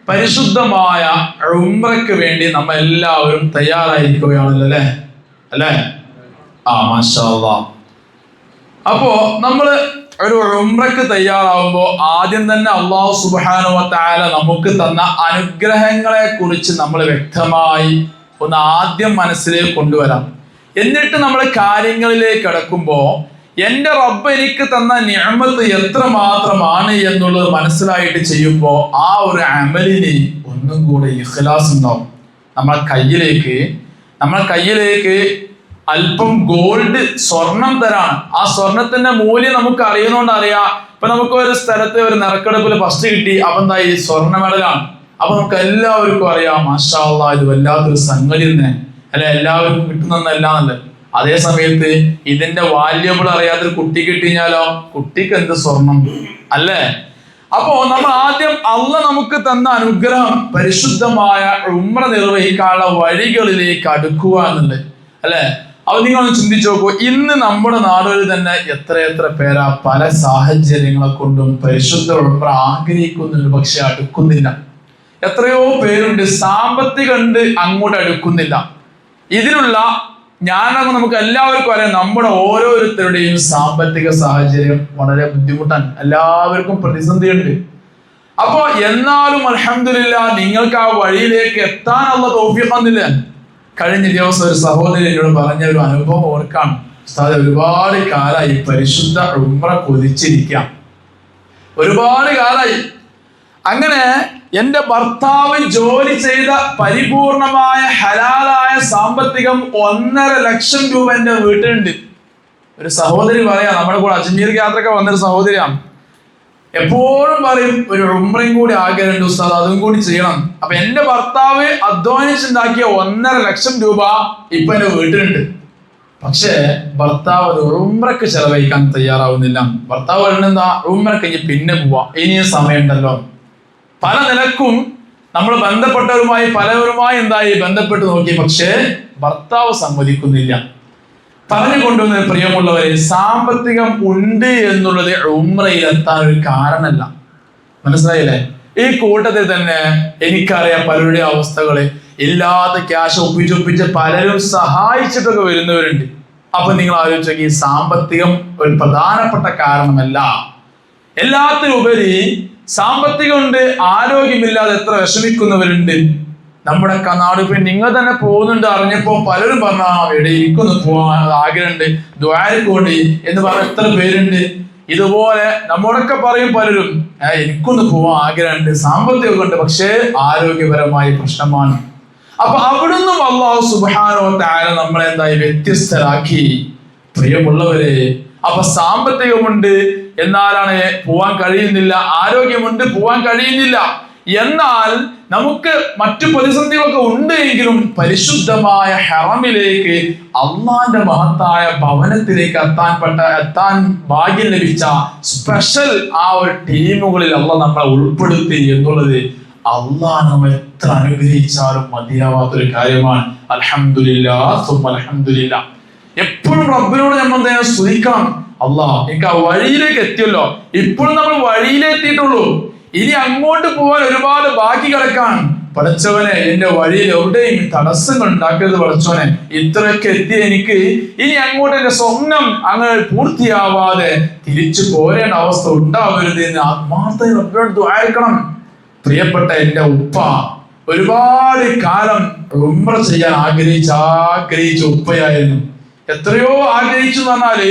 പരിശുദ്ധമായ ഉംറയ്ക്ക് വേണ്ടി നമ്മൾ എല്ലാവരും തയ്യാറായിരിക്കുകയാണല്ലോ അല്ലേ അല്ലേ? മാഷാ അല്ലാഹ്. അപ്പോ നമ്മള് ഒരു ഉംറയ്ക്ക് തയ്യാറാവുമ്പോൾ ആദ്യം തന്നെ അല്ലാഹു സുബ്ഹാനഹു വ തആല നമുക്ക് തന്ന അനുഗ്രഹങ്ങളെ കുറിച്ച് നമ്മൾ വ്യക്തമായി ഒന്ന് ആദ്യം മനസ്സിലേക്ക് കൊണ്ടുവരാം. എന്നിട്ട് നമ്മൾ കാര്യങ്ങളിലേക്ക് കടക്കുമ്പോൾ എൻ്റെ റബ്ബ് എനിക്ക് തന്ന നിഅമത്ത് എത്രമാത്രമാണ് എന്നുള്ളത് മനസ്സിലായിട്ട് ചെയ്യുമ്പോൾ ആ ഒരു അമലിന് ഒന്നും കൂടെ ഇഖ്ലാസ് ഉണ്ടാവും. നമ്മളെ കയ്യിലേക്ക് അല്പം ഗോൾഡ് സ്വർണം തരാണ്. ആ സ്വർണത്തിന്റെ മൂല്യം നമുക്ക് അറിയുന്നോണ്ട് അറിയാം. ഇപ്പൊ നമുക്ക് ഒരു സ്ഥലത്ത് ഒരു നറുക്കെടുപ്പിൽ ഫസ്റ്റ് കിട്ടി, അപ്പൊ എന്തായി സ്വർണ്ണ മെഡലാണ്. അപ്പൊ നമുക്ക് എല്ലാവർക്കും അറിയാം മാഷാ അല്ലാഹ് ഇത് വല്ലാത്തൊരു സംഗതി തന്നെ അല്ലെ, എല്ലാവർക്കും കിട്ടുന്നതല്ലാന്നല്ലേ. അതേ സമയത്ത് ഇതിന്റെ വാല്യബിൾ അറിയാത്തൊരു കുട്ടി കിട്ടിയാലോ, കുട്ടിക്ക് എന്ത് സ്വർണം അല്ലേ? അപ്പോ നമ്മൾ ആദ്യം അള്ളാഹ് നമുക്ക് തന്ന അനുഗ്രഹം പരിശുദ്ധമായ ഉംറ നിർവഹിക്കാനുള്ള വഴികളിലേക്ക് അടുക്കുക എന്നുള്ളത് അല്ലെ. അപ്പൊ നിങ്ങളൊന്ന് ചിന്തിച്ചു നോക്കൂ, ഇന്ന് നമ്മുടെ നാടുകളിൽ തന്നെ എത്ര പേരാ പല സാഹചര്യങ്ങളെ കൊണ്ടും പരിശുദ്ധ ഉംറ ആഗ്രഹിക്കുന്നുണ്ട്, പക്ഷെ അടുക്കുന്നില്ല. എത്രയോ പേരുണ്ട് സാമ്പത്തികം കൊണ്ട് അങ്ങോട്ട് അടുക്കുന്നില്ല. ഇതിനുള്ള നമുക്ക് എല്ലാവർക്കും അറിയാം, നമ്മുടെ ഓരോരുത്തരുടെയും സാമ്പത്തിക സാഹചര്യം വളരെ ബുദ്ധിമുട്ടാണ്, എല്ലാവർക്കും പ്രതിസന്ധിയുണ്ട്. അപ്പൊ എന്നാലും അൽഹംദുലില്ലാഹ് നിങ്ങൾക്ക് ആ വഴിയിലേക്ക് എത്താൻ അല്ലാഹ് തൗഫീഖ് തന്നില്ലേ. കഴിഞ്ഞ ദിവസം ഒരു സഹോദരി എന്നോട് പറഞ്ഞ ഒരു അനുഭവം ഓർക്കാണ്. ഒരുപാട് കാലമായി പരിശുദ്ധ ഉംറ കൊതിച്ചിരിക്കാം, ഒരുപാട് കാലമായി. അങ്ങനെ എന്റെ ഭർത്താവ് ജോലി ചെയ്ത പരിപൂർണമായ ഹലാലായ സാമ്പത്തികം 1.5 ലക്ഷം രൂപ എന്റെ വീട്ടിലുണ്ട്. ഒരു സഹോദരി പറയാ, നമ്മുടെ കൂടെ അജ്മീർ യാത്രയൊക്കെ വന്നൊരു സഹോദരിയാണ്, എപ്പോഴും പറയും ഒരു ഉംറയും കൂടി ആഗ്രഹമുണ്ട് ഉസ്താദ്, അതും കൂടി ചെയ്യണം. അപ്പൊ എന്റെ ഭർത്താവ് അധ്വാനിച്ചുണ്ടാക്കിയ 1.5 ലക്ഷം രൂപ ഇപ്പൊ എന്റെ വീട്ടിലുണ്ട്. പക്ഷേ ഭർത്താവ് ഒരു ഉംറയ്ക്ക് ചെലവഴിക്കാൻ തയ്യാറാവുന്നില്ല. ഭർത്താവ് പറയുന്നതെന്താ, ഉംറയ്ക്ക് ഇനി പിന്നെ പോവാ, ഇനിയും സമയമുണ്ടല്ലോ. പല നിലക്കും നമ്മൾ പലവരുമായി ബന്ധപ്പെട്ട് നോക്കി, പക്ഷേ ഭർത്താവ് സമ്മതിക്കുന്നില്ല. പറഞ്ഞു കൊണ്ടുവന്ന പ്രിയമുള്ളവരെ, സാമ്പത്തികം ഉണ്ട് എന്നുള്ളത് ഉംറയിലെത്താൻ ഒരു കാരണമല്ല. മനസ്സിലായില്ലേ? ഈ കൂട്ടത്തിൽ തന്നെ എനിക്കറിയാം പലരുടെ അവസ്ഥകള്, ഇല്ലാത്ത ക്യാഷ് ഒപ്പിച്ചൊപ്പിച്ച് പലരും സഹായിച്ചിട്ടൊക്കെ വരുന്നവരുണ്ട്. അപ്പൊ നിങ്ങൾ ആലോചിച്ചു, ഈ സാമ്പത്തികം ഒരു പ്രധാനപ്പെട്ട കാരണമല്ല. എല്ലാത്തിനുപരി സാമ്പത്തികം കൊണ്ട് ആരോഗ്യമില്ലാതെ എത്ര വിഷമിക്കുന്നവരുണ്ട് നമ്മുടെ നാട്. പിന്നെ നിങ്ങൾ തന്നെ പോകുന്നുണ്ട് അറിഞ്ഞപ്പോ പലരും പറഞ്ഞാ എവിടെ എനിക്കൊന്ന് പോകാൻ ആഗ്രഹമുണ്ട്, ദ്വാരക്ക് വേണ്ടി എന്ന് പറഞ്ഞ എത്ര പേരുണ്ട്. ഇതുപോലെ നമ്മളൊക്കെ പറയും പലരും, എനിക്കൊന്ന് പോകാൻ ആഗ്രഹമുണ്ട്, സാമ്പത്തികം ഉണ്ട്, പക്ഷേ ആരോഗ്യപരമായ പ്രശ്നമാണ്. അപ്പൊ അവിടുന്ന് അല്ലാഹു സുബ്ഹാനഹു വ തആല നമ്മളെ വ്യത്യസ്തരാക്കി. പ്രിയമുള്ളവരെ, അപ്പൊ സാമ്പത്തികമുണ്ട് എന്നാലാണ് പോവാൻ കഴിയുന്നില്ല, ആരോഗ്യമുണ്ട് പോവാൻ കഴിയുന്നില്ല. എന്നാൽ നമുക്ക് മറ്റു പ്രതിസന്ധികളൊക്കെ ഉണ്ട് എങ്കിലും പരിശുദ്ധമായ ഹറമിലേക്ക്, അള്ളാന്റെ മഹത്തായ ഭവനത്തിലേക്ക് എത്താൻ ഭാഗ്യം ലഭിച്ച സ്പെഷ്യൽ ആ ഒരു ടീമുകളിൽ അള്ളാഹ് നമ്മളെ ഉൾപ്പെടുത്തി എന്നുള്ളത് അള്ളാഹ് നമ്മൾ എത്ര അനുഗ്രഹിച്ചാലും മതിയാവാത്തൊരു കാര്യമാണ്. അൽഹംദുലില്ലാഹ് സുമ്മ അൽഹംദുലില്ലാഹ്. എപ്പോഴും റബ്ബിനോട് നമ്മൾ സ്തുതിക്കണം. അള്ളാഹ് എനിക്ക് ആ വഴിയിലേക്ക് എത്തിയല്ലോ, ഇപ്പോഴും നമ്മൾ വഴിയിലെത്തിയിട്ടുള്ളൂ, ഇനി അങ്ങോട്ട് പോകാൻ ഒരുപാട് ബാക്കി കിടക്കാൻ. പടച്ചവനെ, എന്റെ വഴിയിൽ എവിടെയും തടസ്സങ്ങൾ ഉണ്ടാക്കരുത് പടച്ചവനെ. ഇത്രയൊക്കെ എത്തിയ എനിക്ക് ഇനി അങ്ങോട്ട് എന്റെ സ്വപ്നം അങ്ങ് പൂർത്തിയാവാതെ തിരിച്ചു പോരേണ്ട അവസ്ഥ ഉണ്ടാവരുത് എന്ന് ആത്മാർത്ഥമായി റബ്ബിനോട് ദുആക്കണം. പ്രിയപ്പെട്ട എന്റെ ഉപ്പ ഒരുപാട് കാലം ഉംറ ചെയ്യാൻ ആഗ്രഹിച്ച ഉപ്പയായിരുന്നു. എത്രയോ ആഗ്രഹിച്ചു എന്ന് പറഞ്ഞാല്,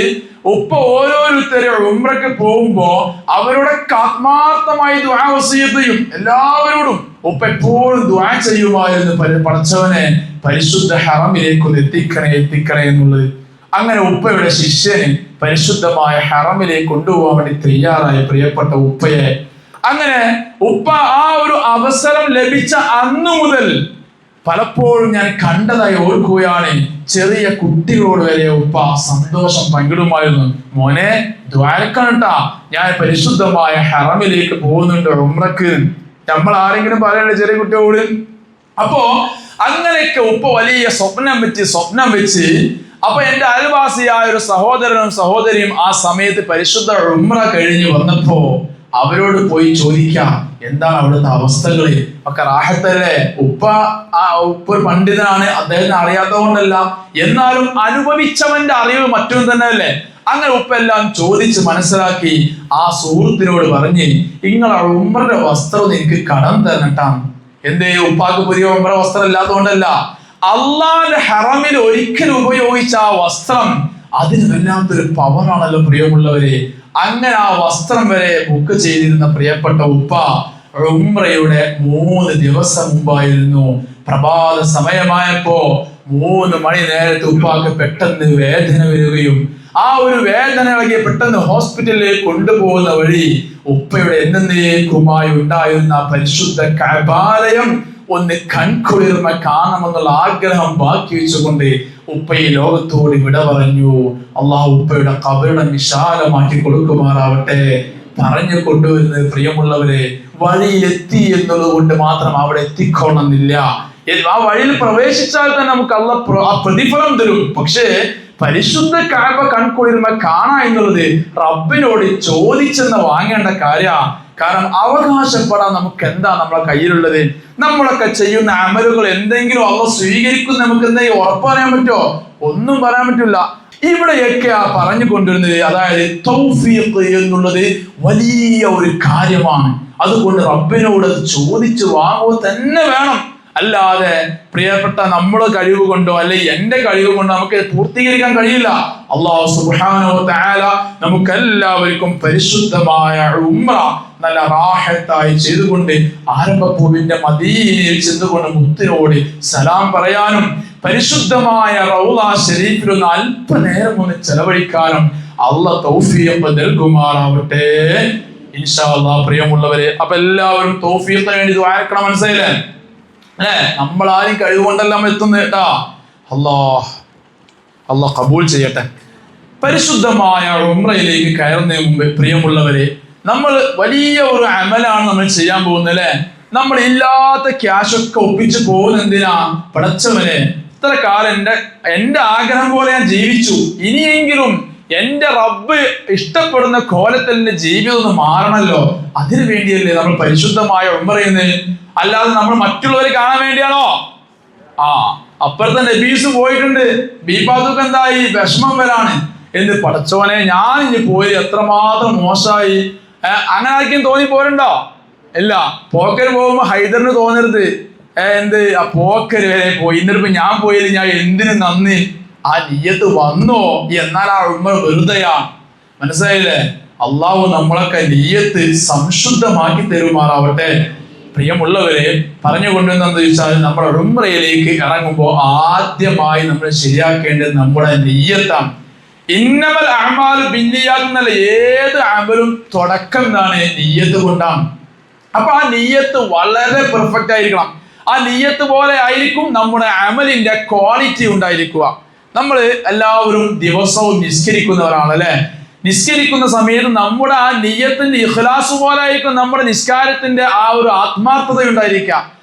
ഉപ്പ ഓരോരുത്തരും ഉംറയ്ക്ക് പോകുമ്പോ അവരുടെ ആത്മാർത്ഥമായി ദുആ വസിയത്ത് ചെയ്യും. എല്ലാവരോടും ഉപ്പ എപ്പോഴും ദുആ ചെയ്യുമായിരുന്നു, പടച്ചവനെ പരിശുദ്ധ ഹറമിലേക്കൊന്ന് എത്തിക്കണേ എന്നുള്ളത്. അങ്ങനെ ഉപ്പയുടെ ശിഷ്യന് പരിശുദ്ധമായ ഹറമിലേക്ക് കൊണ്ടുപോകാൻ വേണ്ടി തയ്യാറായ പ്രിയപ്പെട്ട ഉപ്പയെ, അങ്ങനെ ഉപ്പ ആ ഒരു അവസരം ലഭിച്ച അന്നു മുതൽ പലപ്പോഴും ഞാൻ കണ്ടതായി ഓർക്കുകയാണ്. ചെറിയ കുട്ടികളോട് വരെ ഉപ്പ സന്തോഷം പങ്കിടുമായിരുന്നു. മോനെ ദ്വാരക്കണട്ടാ, ഞാൻ പരിശുദ്ധമായ ഹറമിലേക്ക് പോകുന്നുണ്ട് ഉംറക്ക്. നമ്മൾ ആരെങ്കിലും പറയണ്ട ചെറിയ കുട്ടിയോട്. അപ്പോ അങ്ങനെയൊക്കെ ഉപ്പ വലിയ സ്വപ്നം വെച്ച് അപ്പൊ എന്റെ അയൽവാസിയായ ഒരു സഹോദരനും സഹോദരിയും ആ സമയത്ത് പരിശുദ്ധ ഉംറ കഴിഞ്ഞ് വന്നപ്പോ അവരോട് പോയി ചോദിക്കാം, എന്താണ് അവിടുത്തെ അവസ്ഥകള്, ഒക്കെ റാഹത്തല്ലേ. ഉപ്പ ഒരു പണ്ഡിതനാണ്, അദ്ദേഹത്തിന് അറിയാത്തത് കൊണ്ടല്ല, എന്നാലും അനുഭവിച്ചവന്റെ അറിവ് മറ്റൊന്നും തന്നെ അല്ലേ. അങ്ങനെ ഉപ്പ എല്ലാം ചോദിച്ച് മനസ്സിലാക്കി ആ സുഹൃത്തിനോട് പറഞ്ഞ്, നിങ്ങളെ ഉംറയുടെ വസ്ത്രം എനിക്ക് കടം തരട്ടാണ്. എന്തേ? ഉപ്പാക്ക് പുതിയ ഉംറ വസ്ത്രം ഇല്ലാത്തതുകൊണ്ടല്ല, അള്ളാന്റെ ഹറമിൽ ഒരിക്കലും ഉപയോഗിച്ച ആ വസ്ത്രം അതിന് വല്ലാത്തൊരു പവറാണല്ലോ പ്രിയമുള്ളവരെ. അങ്ങനെ ആ വസ്ത്രം വരെ ബുക്ക് ചെയ്തിരുന്ന പ്രിയപ്പെട്ട ഉപ്പ ഉംറയുടെ 3 ദിവസം മുമ്പായിരുന്നു. പ്രഭാത സമയമായപ്പോ 3 മണി നേരത്തെ ഉപ്പാക്ക് പെട്ടെന്ന് വേദന വരികയും ആ ഒരു വേദന ഇളകി പെട്ടെന്ന് ഹോസ്പിറ്റലിലേക്ക് കൊണ്ടുപോകുന്ന വഴി ഉപ്പയുടെ എന്നേക്കുമായി ഉണ്ടായിരുന്ന പരിശുദ്ധ കഅബാലയം ഒന്ന് കൺകുളിർമ കാണണമെന്നുള്ള ആഗ്രഹം ബാക്കി വെച്ചുകൊണ്ട് ഉപ്പ ഈ ലോകത്തോട് വിട പറഞ്ഞു. അള്ളാഹു ഉപ്പയുടെ ഖബറിടം വിശാലമാക്കി കൊടുക്കുമാറാവട്ടെ. പറഞ്ഞു കൊണ്ടുവരുന്നത് പ്രിയമുള്ളവരെ, വഴിയിലെത്തി എന്നുള്ളത് കൊണ്ട് മാത്രം അവിടെ എത്തിക്കോണമെന്നില്ല. ആ വഴിയിൽ പ്രവേശിച്ചാൽ തന്നെ നമുക്ക് അള്ളാഹ് പ്രതിഫലം തരും. പക്ഷേ പരിശുദ്ധ കഅബ കൺകുളിർമ കാണാ എന്നുള്ളത് റബ്ബിനോട് ചോദിച്ചെന്ന് വാങ്ങേണ്ട കാര്യമാണ്. കാരണം അവകാശപ്പെടാൻ നമുക്ക് എന്താ നമ്മളെ കയ്യിലുള്ളത്? നമ്മളൊക്കെ ചെയ്യുന്ന അമലുകൾ എന്തെങ്കിലും അള്ളാഹ് സ്വീകരിക്കും നമുക്ക് എന്തെങ്കിലും ഉറപ്പ് പറയാൻ പറ്റുമോ? ഒന്നും പറയാൻ പറ്റില്ല. ഇവിടെയൊക്കെ പറഞ്ഞു കൊണ്ടിരുന്നത്, അതായത് തൗഫീഖ് എന്നുള്ളത് വലിയ ഒരു കാര്യമാണ്. അതുകൊണ്ട് റബ്ബിനോട് ചോദിച്ചു വാങ്ങുക തന്നെ വേണം. അല്ലാതെ പ്രിയപ്പെട്ട നമ്മുടെ കഴിവ് കൊണ്ടോ അല്ലെങ്കിൽ എന്റെ കഴിവ് കൊണ്ടോ നമുക്ക് പൂർത്തീകരിക്കാൻ കഴിയില്ല. അല്ലാഹു സുബ്ഹാനഹു വ തആല നമുക്ക് എല്ലാവർക്കും പരിശുദ്ധമായ ഉംറ നല്ല റാഹത്തായി ചെയ്തുകൊണ്ട് ആരംഭപ്പൂവിന്റെ മദീനയിൽ ചെന്നുകൊണ്ട് മുത്തിനോട് സലാം പറയാനും പരിശുദ്ധമായ റൗള ശരീഫിൽ ഒന്ന് അല്പനേരം ഒന്ന് ചെലവഴിക്കാനും അള്ളാഹ് തൗഫീഖ് നൽകുമാറാവട്ടെ ഇൻഷാ അല്ലാഹ്. പ്രിയമുള്ളവരെ, അപ്പൊ എല്ലാവരും തൗഫീഖിന് വേണ്ടി ദുആ മനസ്സിലായില്ലേ? നമ്മളാരും കഴിവുകൊണ്ടെല്ലാം എത്തുന്നത് കേട്ടാ. അല്ലാഹ് കബൂൽ ചെയ്യട്ടെ. പരിശുദ്ധമായ ഉംറയിലേക്ക് കയറുന്നതിന് മുമ്പ് പ്രിയമുള്ളവരെ, നമ്മൾ വലിയ ഒരു അമലാണ് നമ്മൾ ചെയ്യാൻ പോകുന്നത് അല്ലെ. നമ്മൾ ഇല്ലാത്ത ക്യാഷൊക്കെ ഒപ്പിച്ച് പോകുന്ന എന്തിനാ? പടച്ചവനെ, ഇത്ര കാലം എന്റെ ആഗ്രഹം പോലെ ഞാൻ ജീവിച്ചു, ഇനിയെങ്കിലും എന്റെ റബ്ബ് ഇഷ്ടപ്പെടുന്ന കോലത്തിൽ എന്റെ ജീവിതം ഒന്ന് മാറണല്ലോ. അതിനു വേണ്ടിയല്ലേ നമ്മൾ പരിശുദ്ധമായ ഉംറ ചെയ്യുന്നത്. അല്ലാതെ നമ്മൾ മറ്റുള്ളവരെ കാണാൻ വേണ്ടിയാണോ? അപ്പുറത്തെ നബീസ് പോയിട്ടുണ്ട്, ബീപാദുക്ക് എന്തായി? വിഷമം വരാണ്. എന്ത് പടച്ചോനെ, ഞാൻ ഇനി പോയി എത്രമാത്രം മോശമായി. അങ്ങനെ ആർക്കും തോന്നി പോരുണ്ടോ? ഇല്ല. പോക്കര് പോകുമ്പോ ഹൈദറിന് തോന്നരുത് എന്ത് ആ പോക്കര് വരെ പോയി, എന്നിട്ടിപ്പോ ഞാൻ പോയില്ല, ഞാൻ എന്തിനു നന്ദി. ആ നിയ്യത്ത് വന്നോ എന്നാൽ ആ ഉംറ വെറുതെയാണ്. മനസ്സിലായില്ലേ? അള്ളാഹു നമ്മളൊക്കെ നിയ്യത്ത് സംശുദ്ധമാക്കി തരുമാറാവട്ടെ. പ്രിയമുള്ളവരെ, പറഞ്ഞുകൊണ്ടുവന്നെന്ന് ചോദിച്ചാൽ, നമ്മുടെ ഉംറയിലേക്ക് ഇറങ്ങുമ്പോൾ ആദ്യമായി നമ്മൾ ശരിയാക്കേണ്ടത് നമ്മുടെ നിയ്യത്താണ്. ഇന്നമൽ അഅ്മാലു ബിന്നിയാത്ത് എന്നല്ല, ഏത് അമലും തുടക്കം എന്താണ്? നിയ്യത്ത് കൊണ്ടാണ്. അപ്പൊ ആ നിയ്യത്ത് വളരെ പെർഫെക്റ്റ് ആയിരിക്കണം. ആ നിയ്യത്ത് പോലെ ആയിരിക്കും നമ്മുടെ അമലിന്റെ ക്വാളിറ്റി ഉണ്ടായിരിക്കുക. നമ്മൾ എല്ലാവരും ദിവസവും നിസ്കരിക്കുന്നവരാണ് അല്ലെ. നിസ്കരിക്കുന്ന സമയത്ത് നമ്മുടെ ആ നിയ്യത്തിന്റെ ഇഖ്ലാസ് പോലെ ആയിരിക്കും നമ്മുടെ നിസ്കാരത്തിന്റെ ആ ഒരു ആത്മാർത്ഥത ഉണ്ടായിരിക്കുക.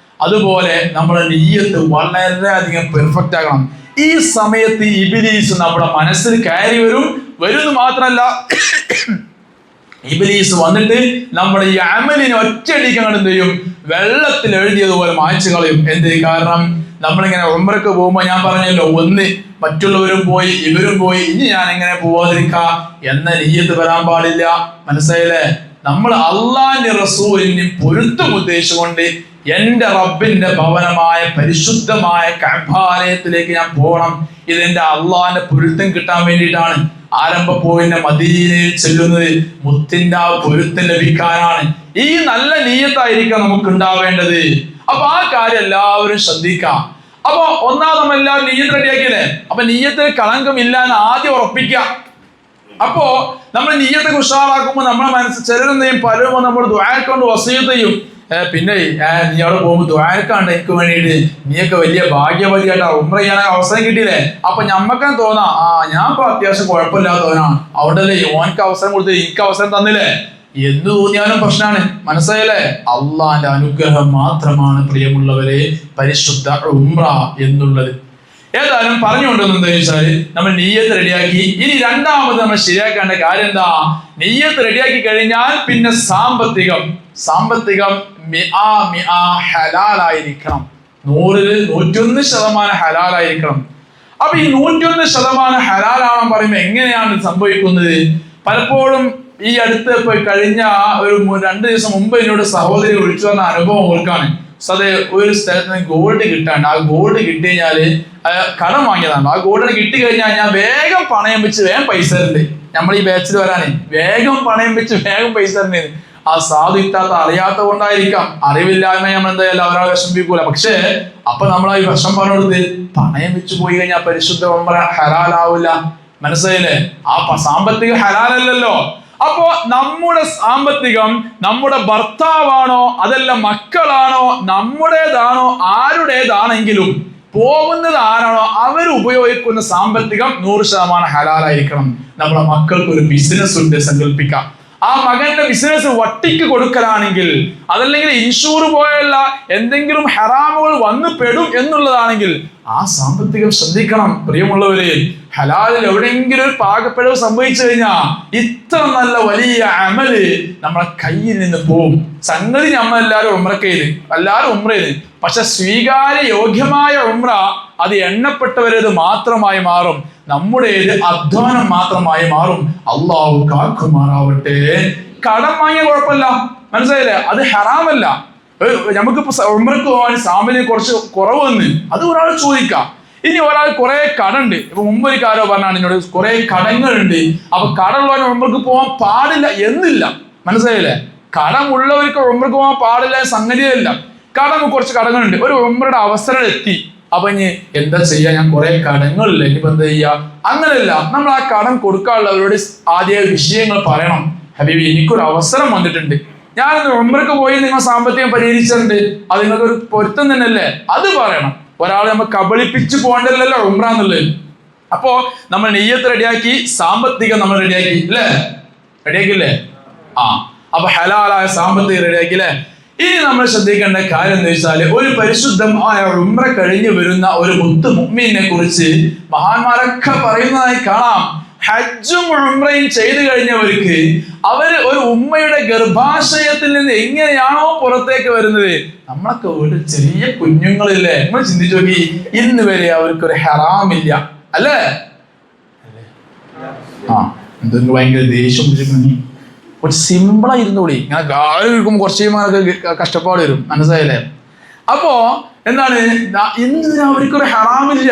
അതുപോലെ നമ്മുടെ നിയ്യത്ത് വളരെയധികം പെർഫെക്റ്റ് ആകണം. ഈ സമയത്ത് ഇബ്ലീസ് നമ്മുടെ മനസ്സിൽ കയറി വരുന്നു മാത്രമല്ല, ഇബ്ലീസ് വന്നിട്ട് നമ്മുടെ ഈ അമലിനെ ഒറ്റയടിക്കാൻ എന്ത് ചെയ്യും? വെള്ളത്തിൽ എഴുതിയതുപോലെ മായ്ച്ചു കളയും. എന്ത്? കാരണം നമ്മളിങ്ങനെ ഉംറക്ക് പോകുമ്പോൾ ഞാൻ പറഞ്ഞല്ലോ, ഒന്ന് മറ്റുള്ളവരും പോയി ഇവരും പോയി, ഇനി ഞാൻ എങ്ങനെ പോവാതിരിക്കാം എന്ന നിയ്യത്ത് വരാൻ പാടില്ല. മനസ്സിലായില്ലേ? നമ്മൾ അള്ളാന്റെ റസൂലിന് പൊരുത്തം ഉദ്ദേശിച്ചുകൊണ്ട് എന്റെ റബ്ബിന്റെ ഭവനമായ പരിശുദ്ധമായ കഅബാലയത്തിലേക്ക് ഞാൻ പോകണം, ഇതെന്റെ അള്ളാന്റെ പൊരുത്തം കിട്ടാൻ വേണ്ടിയിട്ടാണ്. ആരംഭപ്പൂവിന്റെ മദീനയിൽ ചെല്ലുന്നത് മുത്തിന്റെ ആ പൊരുത്തം ലഭിക്കാനാണ്. ഈ നല്ല നിയ്യത്തായിരിക്കാം നമുക്ക് ഉണ്ടാവേണ്ടത്. അപ്പൊ ആ കാര്യം എല്ലാവരും ശ്രദ്ധിക്കാം. അപ്പൊ ഒന്നാമത് നമ്മൾ എല്ലാവരും നിയ്യത്ത് റെഡിയാക്കിയല്ലേ. അപ്പൊ നിയ്യത്തിൽ കളങ്കമില്ല എന്ന് ആദ്യം ഉറപ്പിക്കാം. അപ്പോ നമ്മൾ നിയ്യത്തൊക്കെ ഉഷാറാക്കുമ്പോൾ നമ്മുടെ മനസ്സിൽ ചിലരെന്തെയും പലരും നമ്മൾ ദുആകൊണ്ട് വസിയത്ത് ചെയ്യും. പിന്നെ നീ അവിടെ പോകുമ്പോൾ ദുആക്കാണ്ട് എനിക്ക് വേണ്ടിയിട്ട് നീയൊക്കെ വലിയ ഭാഗ്യവതിയായിട്ട് ഉംറ ചെയ്യാൻ അവസരം കിട്ടിയില്ലേ. അപ്പൊ ഞമ്മക്കാൻ തോന്നാ, ഞാൻ ഇപ്പൊ അത്യാവശ്യം കുഴപ്പമില്ലാത്തവനാണ്, അവിടെല്ലേ ഓനക്ക് അവസരം കൊടുത്ത് എനിക്ക് അവസരം തന്നില്ലേ എന്ന് തോന്നിയാലും പ്രശ്നമാണ്. മനസ്സിലായല്ലേ? അള്ളാന്റെ അനുഗ്രഹം മാത്രമാണ് പ്രിയമുള്ളവരെ പരിശുദ്ധ ഉംറ എന്നുള്ളത്. ഏതായാലും പറഞ്ഞുകൊണ്ടെന്ന് വെച്ചാൽ നമ്മൾ നിയ്യത്ത് റെഡിയാക്കി. ഇനി രണ്ടാമത് നമ്മൾ ശരിയാക്കേണ്ട കാര്യം എന്താ? നിയ്യത്ത് റെഡിയാക്കി കഴിഞ്ഞാൽ പിന്നെ സാമ്പത്തികം. സാമ്പത്തികം ഹലാലായിരിക്കണം. 100-101% ഹലാലായിരിക്കണം. അപ്പൊ ഈ 101% ഹലാലാണെന്ന് പറയുമ്പോൾ എങ്ങനെയാണ് സംഭവിക്കുന്നത്? പലപ്പോഴും ഈ അടുത്ത് ഇപ്പൊ കഴിഞ്ഞ ഒരു 2 ദിവസം മുമ്പ് എന്നോട് സഹോദരി വിളിച്ചു വന്ന അനുഭവം ഓർക്കാണ്. അതെ, ഒരു സ്ഥലത്ത് നിന്ന് ഗോൾഡ് കിട്ടാണ്ട്, ആ ഗോൾഡ് കിട്ടി കഴിഞ്ഞാല് കടം വാങ്ങിയതാണ്. ആ ഗോൾഡ് കിട്ടി കഴിഞ്ഞാൽ ഞാൻ വേഗം പണയം വെച്ച് വേഗം പൈസ തരണ്ട്. നമ്മൾ ഈ ബാച്ചിൽ വരാനേ വേഗം പണയം വെച്ച് വേഗം പൈസ തരുന്നത്. ആ സാധു ഇത്താത്ത അറിയാത്ത കൊണ്ടായിരിക്കാം, അറിവില്ലായ്മ നമ്മൾ എന്തായാലും ഒരാളെ വിഷമിപ്പിക്കൂല. പക്ഷേ അപ്പൊ നമ്മൾ ഈ വിഷം പറഞ്ഞെടുത്ത് പണയം വെച്ച് പോയി കഴിഞ്ഞാൽ പരിശുദ്ധ ഉംറ ഹലാലാവില്ല. മനസ്സിലായില്ലേ? ആ സാമ്പത്തിക ഹലാലല്ലല്ലോ. അപ്പോ നമ്മുടെ സാമ്പത്തികം നമ്മുടെ ഭർത്താവാണോ അതല്ല മക്കളാണോ നമ്മുടേതാണോ ആരുടേതാണെങ്കിലും പോകുന്നത് ആരാണോ അവർ ഉപയോഗിക്കുന്ന സാമ്പത്തികം 100% ഹലാലായിരിക്കണം. നമ്മുടെ മക്കൾക്ക് ഒരു ബിസിനസ് ഉണ്ട് സങ്കല്പിക്കാം. ആ മകന്റെ ബിസിനസ് വട്ടിക്ക് കൊടുക്കലാണെങ്കിൽ, അതല്ലെങ്കിൽ ഇൻഷൂർ പോലുള്ള എന്തെങ്കിലും ഹറാമുകൾ വന്നു പെടും എന്നുള്ളതാണെങ്കിൽ ആ സാമ്പത്തികം ശ്രദ്ധിക്കണം. പ്രിയമുള്ളവരെ, ഹലാലിൽ എവിടെയെങ്കിലും ഒരു പാകപ്പിഴവ് സംഭവിച്ചു കഴിഞ്ഞാൽ ഇത്ര നല്ല വലിയ അമല് നമ്മളെ കയ്യിൽ നിന്ന് പോവും. സംഗതി നമ്മളെല്ലാവരും ഉംറക്ക് ചെയ്ത്, എല്ലാവരും ഉംറ ചെയ്ത്, പക്ഷെ സ്വീകാര്യ യോഗ്യമായ ഉംറ അത് എണ്ണപ്പെട്ടവരത് മാത്രമായി മാറും, നമ്മുടേത് അധ്വാനം മാത്രമായി മാറും. അള്ളാഹു കാക്കുമാറാവട്ടെ. കടം വാങ്ങിയ കുഴപ്പമില്ല, മനസ്സിലായില്ലേ? അത് ഹറാമല്ല. നമുക്കിപ്പോ ഉംറക്ക് പോകാൻ സാമ്പത്തികം കുറച്ച് കുറവ് വന്ന് അത് ഒരാൾ ചോദിക്കാം. ഇനി ഒരാൾ കുറെ കടണ്ട്. ഇപ്പൊ മുമ്പ് ഒരു കാര്യം പറഞ്ഞാണ് എന്നോട്, കുറെ കടങ്ങളുണ്ട്, അപ്പൊ കടമുള്ളവന് ഉംറക്ക് പോകാൻ പാടില്ല എന്നില്ല. മനസ്സിലായില്ലേ? കടമുള്ളവർക്ക് ഉംറക്ക് പോകാൻ പാടില്ല സംഗതിയല്ല. കുറച്ച് കടങ്ങളുണ്ട്, ഒരു ഉംറയുടെ അവസരം എത്തി, അപ്പൊ ഇനി എന്താ ചെയ്യാ, ഞാൻ കുറെ കടങ്ങളില്ല, ഇനിയിപ്പോ എന്താ ചെയ്യാ? അങ്ങനെയല്ല, നമ്മൾ ആ കടം കൊടുക്കാനുള്ളവരോട് ആദ്യ വിഷയങ്ങൾ പറയണം. ഹബീബി, എനിക്കൊരു അവസരം വന്നിട്ടുണ്ട്, ഞാനൊന്ന് ഉംറക്ക് പോയി നിങ്ങൾ സാമ്പത്തികം പരിഹരിച്ചിട്ടുണ്ട്, അത് നിങ്ങൾക്കൊരു പൊരുത്തം തന്നെയല്ലേ, അത് പറയണം. ഒരാളെ നമ്മൾ കബളിപ്പിച്ച് പോകണ്ടല്ലോ ഉംറ എന്നുള്ളത്. അപ്പോ നമ്മൾ നെയ്യത്ത് റെഡിയാക്കി, സാമ്പത്തികം നമ്മൾ റെഡിയാക്കി അല്ലേ? റെഡിയാക്കില്ലേ? അപ്പൊ ഹലാലായ സാമ്പത്തികം റെഡിയാക്കി അല്ലേ? ഇനി നമ്മൾ ശ്രദ്ധിക്കേണ്ട കാര്യം എന്ന് വെച്ചാല്, ഒരു പരിശുദ്ധമായ ഉംറ കഴിഞ്ഞു വരുന്ന ഒരു മുത്ത് മുഅ്മിനെ കുറിച്ച് മഹാന്മാരൊക്കെ പറയുന്നതായി കാണാം. ഹജ്ജും ഉംറയും ചെയ്തു കഴിഞ്ഞവർക്ക് അവര് ഒരു ഉമ്മയുടെ ഗർഭാശയത്തിൽ നിന്ന് എങ്ങനെയാണോ പുറത്തേക്ക് വരുന്നത്, നമ്മളൊക്കെ ഒരു ചെറിയ കുഞ്ഞുങ്ങളില്ലേ, നമ്മൾ ചിന്തിച്ചു നോക്കി, ഇന്ന് വരെ അവർക്കൊരു ഹറാമില്ല അല്ലേ? എന്തെങ്കിലും ഭയങ്കര ദേഷ്യം കുറച്ച് സിമ്പിളായിരുന്നൂടി. ഇങ്ങനെ ഗാലി വിൽക്കുമ്പോൾ കുറച്ച് കഷ്ടപ്പാട് വരും, മനസ്സിലായില്ലേ? അപ്പോ എന്താണ്, ഇന്ന് വരെ അവർക്കൊരു ഹറാമില്ല,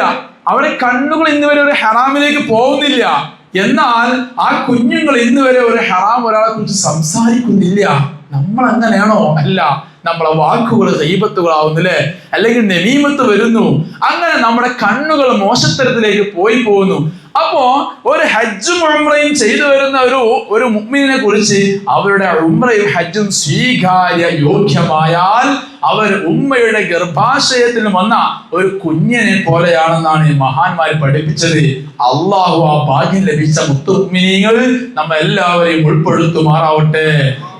അവരെ കണ്ണുകൾ ഇന്ന് വരെ ഒരു ഹറാമിലേക്ക് പോകുന്നില്ല. എന്നാൽ ആ കുഞ്ഞുങ്ങൾ ഇന്ന് വരെ ഒരു ഹറാം ഒരാളെ കുറിച്ച് സംസാരിക്കുന്നില്ല. നമ്മൾ അങ്ങനെയാണോ? അല്ല, നമ്മളെ വാക്കുകൾ ഗീബത്തുകളാവുന്നില്ലേ, അല്ലെങ്കിൽ നമീമത്ത് വരുന്നു. അങ്ങനെ നമ്മുടെ കണ്ണുകൾ മോശത്തരത്തിലേക്ക് പോയി പോകുന്നു. അപ്പോ ഒരു ഹജ്ജും ഉംറയും ചെയ്തു വരുന്ന ഒരു മുഅ്മിനെ കുറിച്ച് അവരുടെ ഉംറയും ഹജ്ജും സ്വീകാര്യ യോഗ്യമായാൽ അവർ ഉമ്മയുടെ ഗർഭാശയത്തിൽ വന്ന ഒരു കുഞ്ഞിനെ പോലെയാണെന്നാണ് മഹാന്മാർ പഠിപ്പിച്ചത്. അള്ളാഹു ആ ഭാഗ്യം ലഭിച്ച മുത്തുമുഅ്മിനീങ്ങൾ നമ്മെല്ലാവരെയും ഉൾപ്പെടുത്തുമാറാവട്ടെ.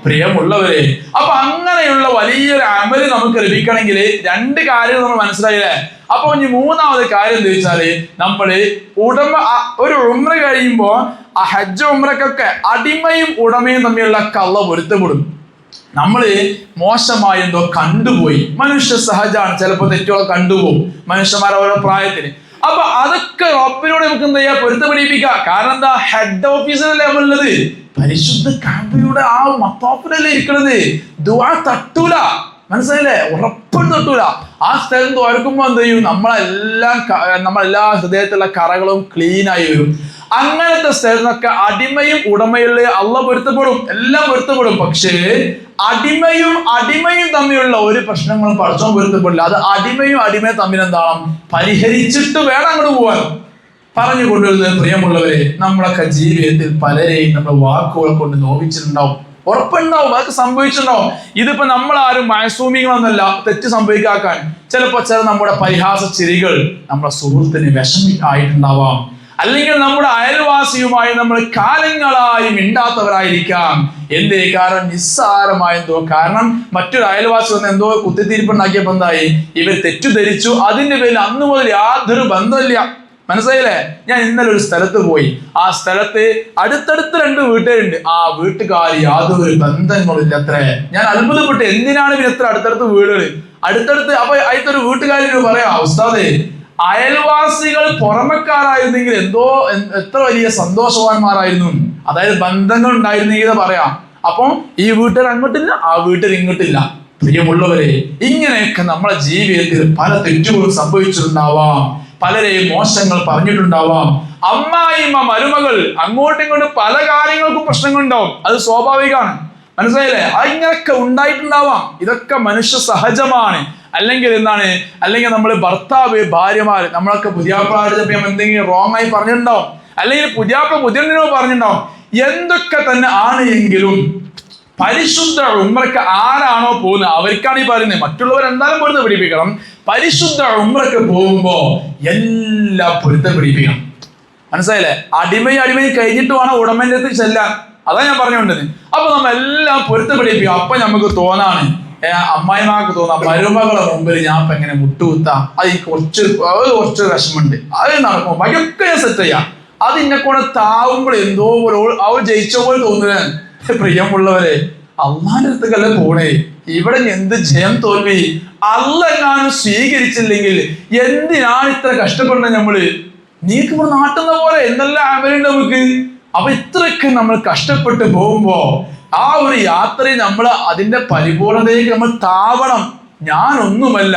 പ്രിയമുള്ളവരെ, അപ്പൊ അങ്ങനെയുള്ള വലിയൊരു അമല് നമുക്ക് ലഭിക്കണമെങ്കിൽ 2 കാര്യങ്ങൾ നമ്മൾ മനസ്സിലായില്ലേ? അപ്പൊ ഇനി 3ാമത് കാര്യം എന്താ വെച്ചാല്, നമ്മള് ഒരു ഉംറ കഴിയുമ്പോ ആ ഹജ്ജ് ഉംറക്കൊക്കെ അടിമയും ഉടമയും തമ്മിലുള്ള കള്ള പൊരുത്തപ്പെടും. നമ്മള് മോശമായി എന്തോ കണ്ടുപോയി, മനുഷ്യ സഹജാണ്, ചിലപ്പോ തെറ്റുകൾ കണ്ടുപോകും മനുഷ്യന്മാരെ ഓരോ പ്രായത്തിന്. അപ്പൊ അതൊക്കെ റബ്ബിനോട് നമുക്ക് എന്താ ചെയ്യാ, പൊരുത്തപ്പെടിപ്പിക്കാം. കാരണം എന്താ, ഹെഡ് ഓഫീസിലല്ലേ നമ്മളുള്ളത്, പരിശുദ്ധ കഅബയുടെ ആ മത്താഫിലല്ലേ ഇരിക്കണത്. ദുആ തട്ടൂല, മനസ്സിലായില്ലേ? ഉറപ്പും തട്ടൂല. ആ സ്ഥലം തുറക്കുമ്പോ എന്ത് ചെയ്യും, നമ്മളെല്ലാ ഹൃദയത്തിലുള്ള കറകളും ക്ലീൻ ആയി വരും. അങ്ങനത്തെ സ്ഥലത്തൊക്കെ അടിമയും ഉടമയുള്ള അള്ളാഹ് പൊരുത്തപ്പെടും, എല്ലാം പൊരുത്തപ്പെടും. പക്ഷേ അടിമയും തമ്മിലുള്ള ഒരു പ്രശ്നങ്ങളും പടച്ചോൻ പൊരുത്തപ്പെടില്ല. അത് അടിമയും തമ്മിൽ എന്താണ് പരിഹരിച്ചിട്ട് വേണം അങ്ങോട്ട് പോവാൻ. പറഞ്ഞു കൊണ്ടുവരുന്നത്, പ്രിയമുള്ളവരെ, നമ്മളൊക്കെ ജീവിതത്തിൽ പലരെയും നമ്മുടെ വാക്കുകൾ കൊണ്ട് നോവിച്ചിട്ടുണ്ടാവും, ഉറപ്പുണ്ടാവും, അതൊക്കെ സംഭവിച്ചിട്ടുണ്ടാവും. ഇതിപ്പോ നമ്മളാരും മയസൂമികളൊന്നല്ല തെറ്റ് സംഭവിക്കാക്കാൻ. ചിലപ്പോ നമ്മുടെ പരിഹാസ ചിരികൾ നമ്മുടെ സുഹൃത്തിന് ആയിട്ടുണ്ടാവാം, അല്ലെങ്കിൽ നമ്മുടെ അയൽവാസിയുമായി നമ്മൾ കാലങ്ങളായി മിണ്ടാത്തവരായിരിക്കാം. എന്തേ കാരണം, നിസ്സാരമായെന്തോ കാരണം മറ്റൊരു അയൽവാസി വന്ന് എന്തോ കുത്തിത്തിരിപ്പുണ്ടാക്കിയപ്പോ എന്തായി, ഇവർ തെറ്റിദ്ധരിച്ചു. അതിന്റെ പേരിൽ അന്ന് മുതൽ യാതൊരു ബന്ധമില്ല, മനസ്സിലായില്ലേ? ഞാൻ ഇന്നലെ ഒരു സ്ഥലത്ത് പോയി. ആ സ്ഥലത്ത് അടുത്തടുത്ത് 2 വീട്ടുകാരുണ്ട്. ആ വീട്ടുകാർ യാതൊരു ബന്ധങ്ങളില്ല അത്രേ. ഞാൻ അത്ഭുതപ്പെട്ടു, എന്തിനാണ് ഇവർ എത്ര അടുത്തടുത്ത് വീടുകൾ അടുത്തടുത്ത്? അപ്പൊ അതിലൊരു വീട്ടുകാരനോട് പറയാ, ഉസ്താദേ, അയൽവാസികൾ പുറമക്കാരായിരുന്നെങ്കിൽ എത്ര വലിയ സന്തോഷവാന്മാരായിരുന്നു, അതായത് ബന്ധങ്ങൾ ഉണ്ടായിരുന്നെങ്കിൽ പറയാം. അപ്പം ഈ വീട്ടുകാർ അങ്ങോട്ടില്ല, ആ വീട്ടുകാർ ഇങ്ങോട്ടില്ല. പ്രിയമുള്ളവരെ, ഇങ്ങനെയൊക്കെ നമ്മളെ ജീവിതത്തിൽ പല തെറ്റുകളും സംഭവിച്ചിട്ടുണ്ടാവാം, പലരെയും മോശങ്ങൾ പറഞ്ഞിട്ടുണ്ടാവാം. അമ്മായിമ്മ മരുമകൾ അങ്ങോട്ടും ഇങ്ങോട്ടും പല കാര്യങ്ങൾക്കും പ്രശ്നങ്ങളുണ്ടാവും, അത് സ്വാഭാവികമാണ്. മനസ്സിലായില്ലേ? ഇങ്ങനെയൊക്കെ ഉണ്ടായിട്ടുണ്ടാവാം. ഇതൊക്കെ മനുഷ്യ സഹജമാണ്. അല്ലെങ്കിൽ നമ്മൾ ഭർത്താവ് ഭാര്യമാർ നമ്മളൊക്കെ പുതിയാപ്പിള എന്തെങ്കിലും റോങ് ആയി പറഞ്ഞിട്ടുണ്ടാവും, അല്ലെങ്കിൽ പുതിയാപ്പിള പുതിയനോ പറഞ്ഞിട്ടുണ്ടാവും. എന്തൊക്കെ തന്നെ ആണ് എങ്കിലും പരിശുദ്ധ ഉംറയ്ക്ക് ആരാണോ പോകുന്നത് അവർക്കാണ് ഈ പറയുന്നത്. മറ്റുള്ളവർ എന്തായാലും പൊരുത്തം പിടിപ്പിക്കണം. പരിശുദ്ധ ഉംറയ്ക്ക് പോകുമ്പോ എല്ലാം പൊരുത്തം പിടിപ്പിക്കണം. മനസ്സിലായില്ലേ? അടിമയും കഴിഞ്ഞിട്ട് വേണം ഉടമന്റെ അടുത്ത് ചെല്ലാൻ. അതാ ഞാൻ പറഞ്ഞുകൊണ്ടത്. അപ്പൊ നമ്മ എല്ലാം പൊരുത്തം പിടിപ്പിക്കും. അപ്പൊ നമുക്ക് തോന്നാണ്, അമ്മായിമാർക്ക് തോന്നാം, മരുമകളെ മുമ്പിൽ ഞാൻ ഇപ്പൊ എങ്ങനെ മുട്ടുകുത്താം, അത് കുറച്ച് വിഷമുണ്ട്, അത് നടക്കും, ബാക്കിയൊക്കെ ഞാൻ സെറ്റ് ചെയ്യാം. അത് ഇന്നെ കൂടെ താവുമ്പോൾ എന്തോ പോലെ അവൾ ജയിച്ച പോലെ തോന്നുന്നത്. പ്രിയമുള്ളവരെ, അള്ളാന്റെ അടുത്തേക്കല്ലേ പോണേ. ഇവിടെ എന്ത് ജയം തോൽവി അള്ളാ എങ്ങാനും സ്വീകരിച്ചില്ലെങ്കിൽ എന്തിനാണ് ഇത്ര കഷ്ടപ്പെടുന്നത് നമ്മള്? നീക്ക് ഇവിടെ നാട്ടുന്ന പോലെ എന്തെല്ലാം ആമലുണ്ട് നമുക്ക്. അപ്പൊ ഇത്രയൊക്കെ നമ്മൾ കഷ്ടപ്പെട്ട് പോകുമ്പോ ആ ഒരു യാത്രയിൽ നമ്മൾ അതിന്റെ പരിപൂർണതയിലേക്ക് നമ്മൾ താവണം. ഞാനൊന്നുമല്ല,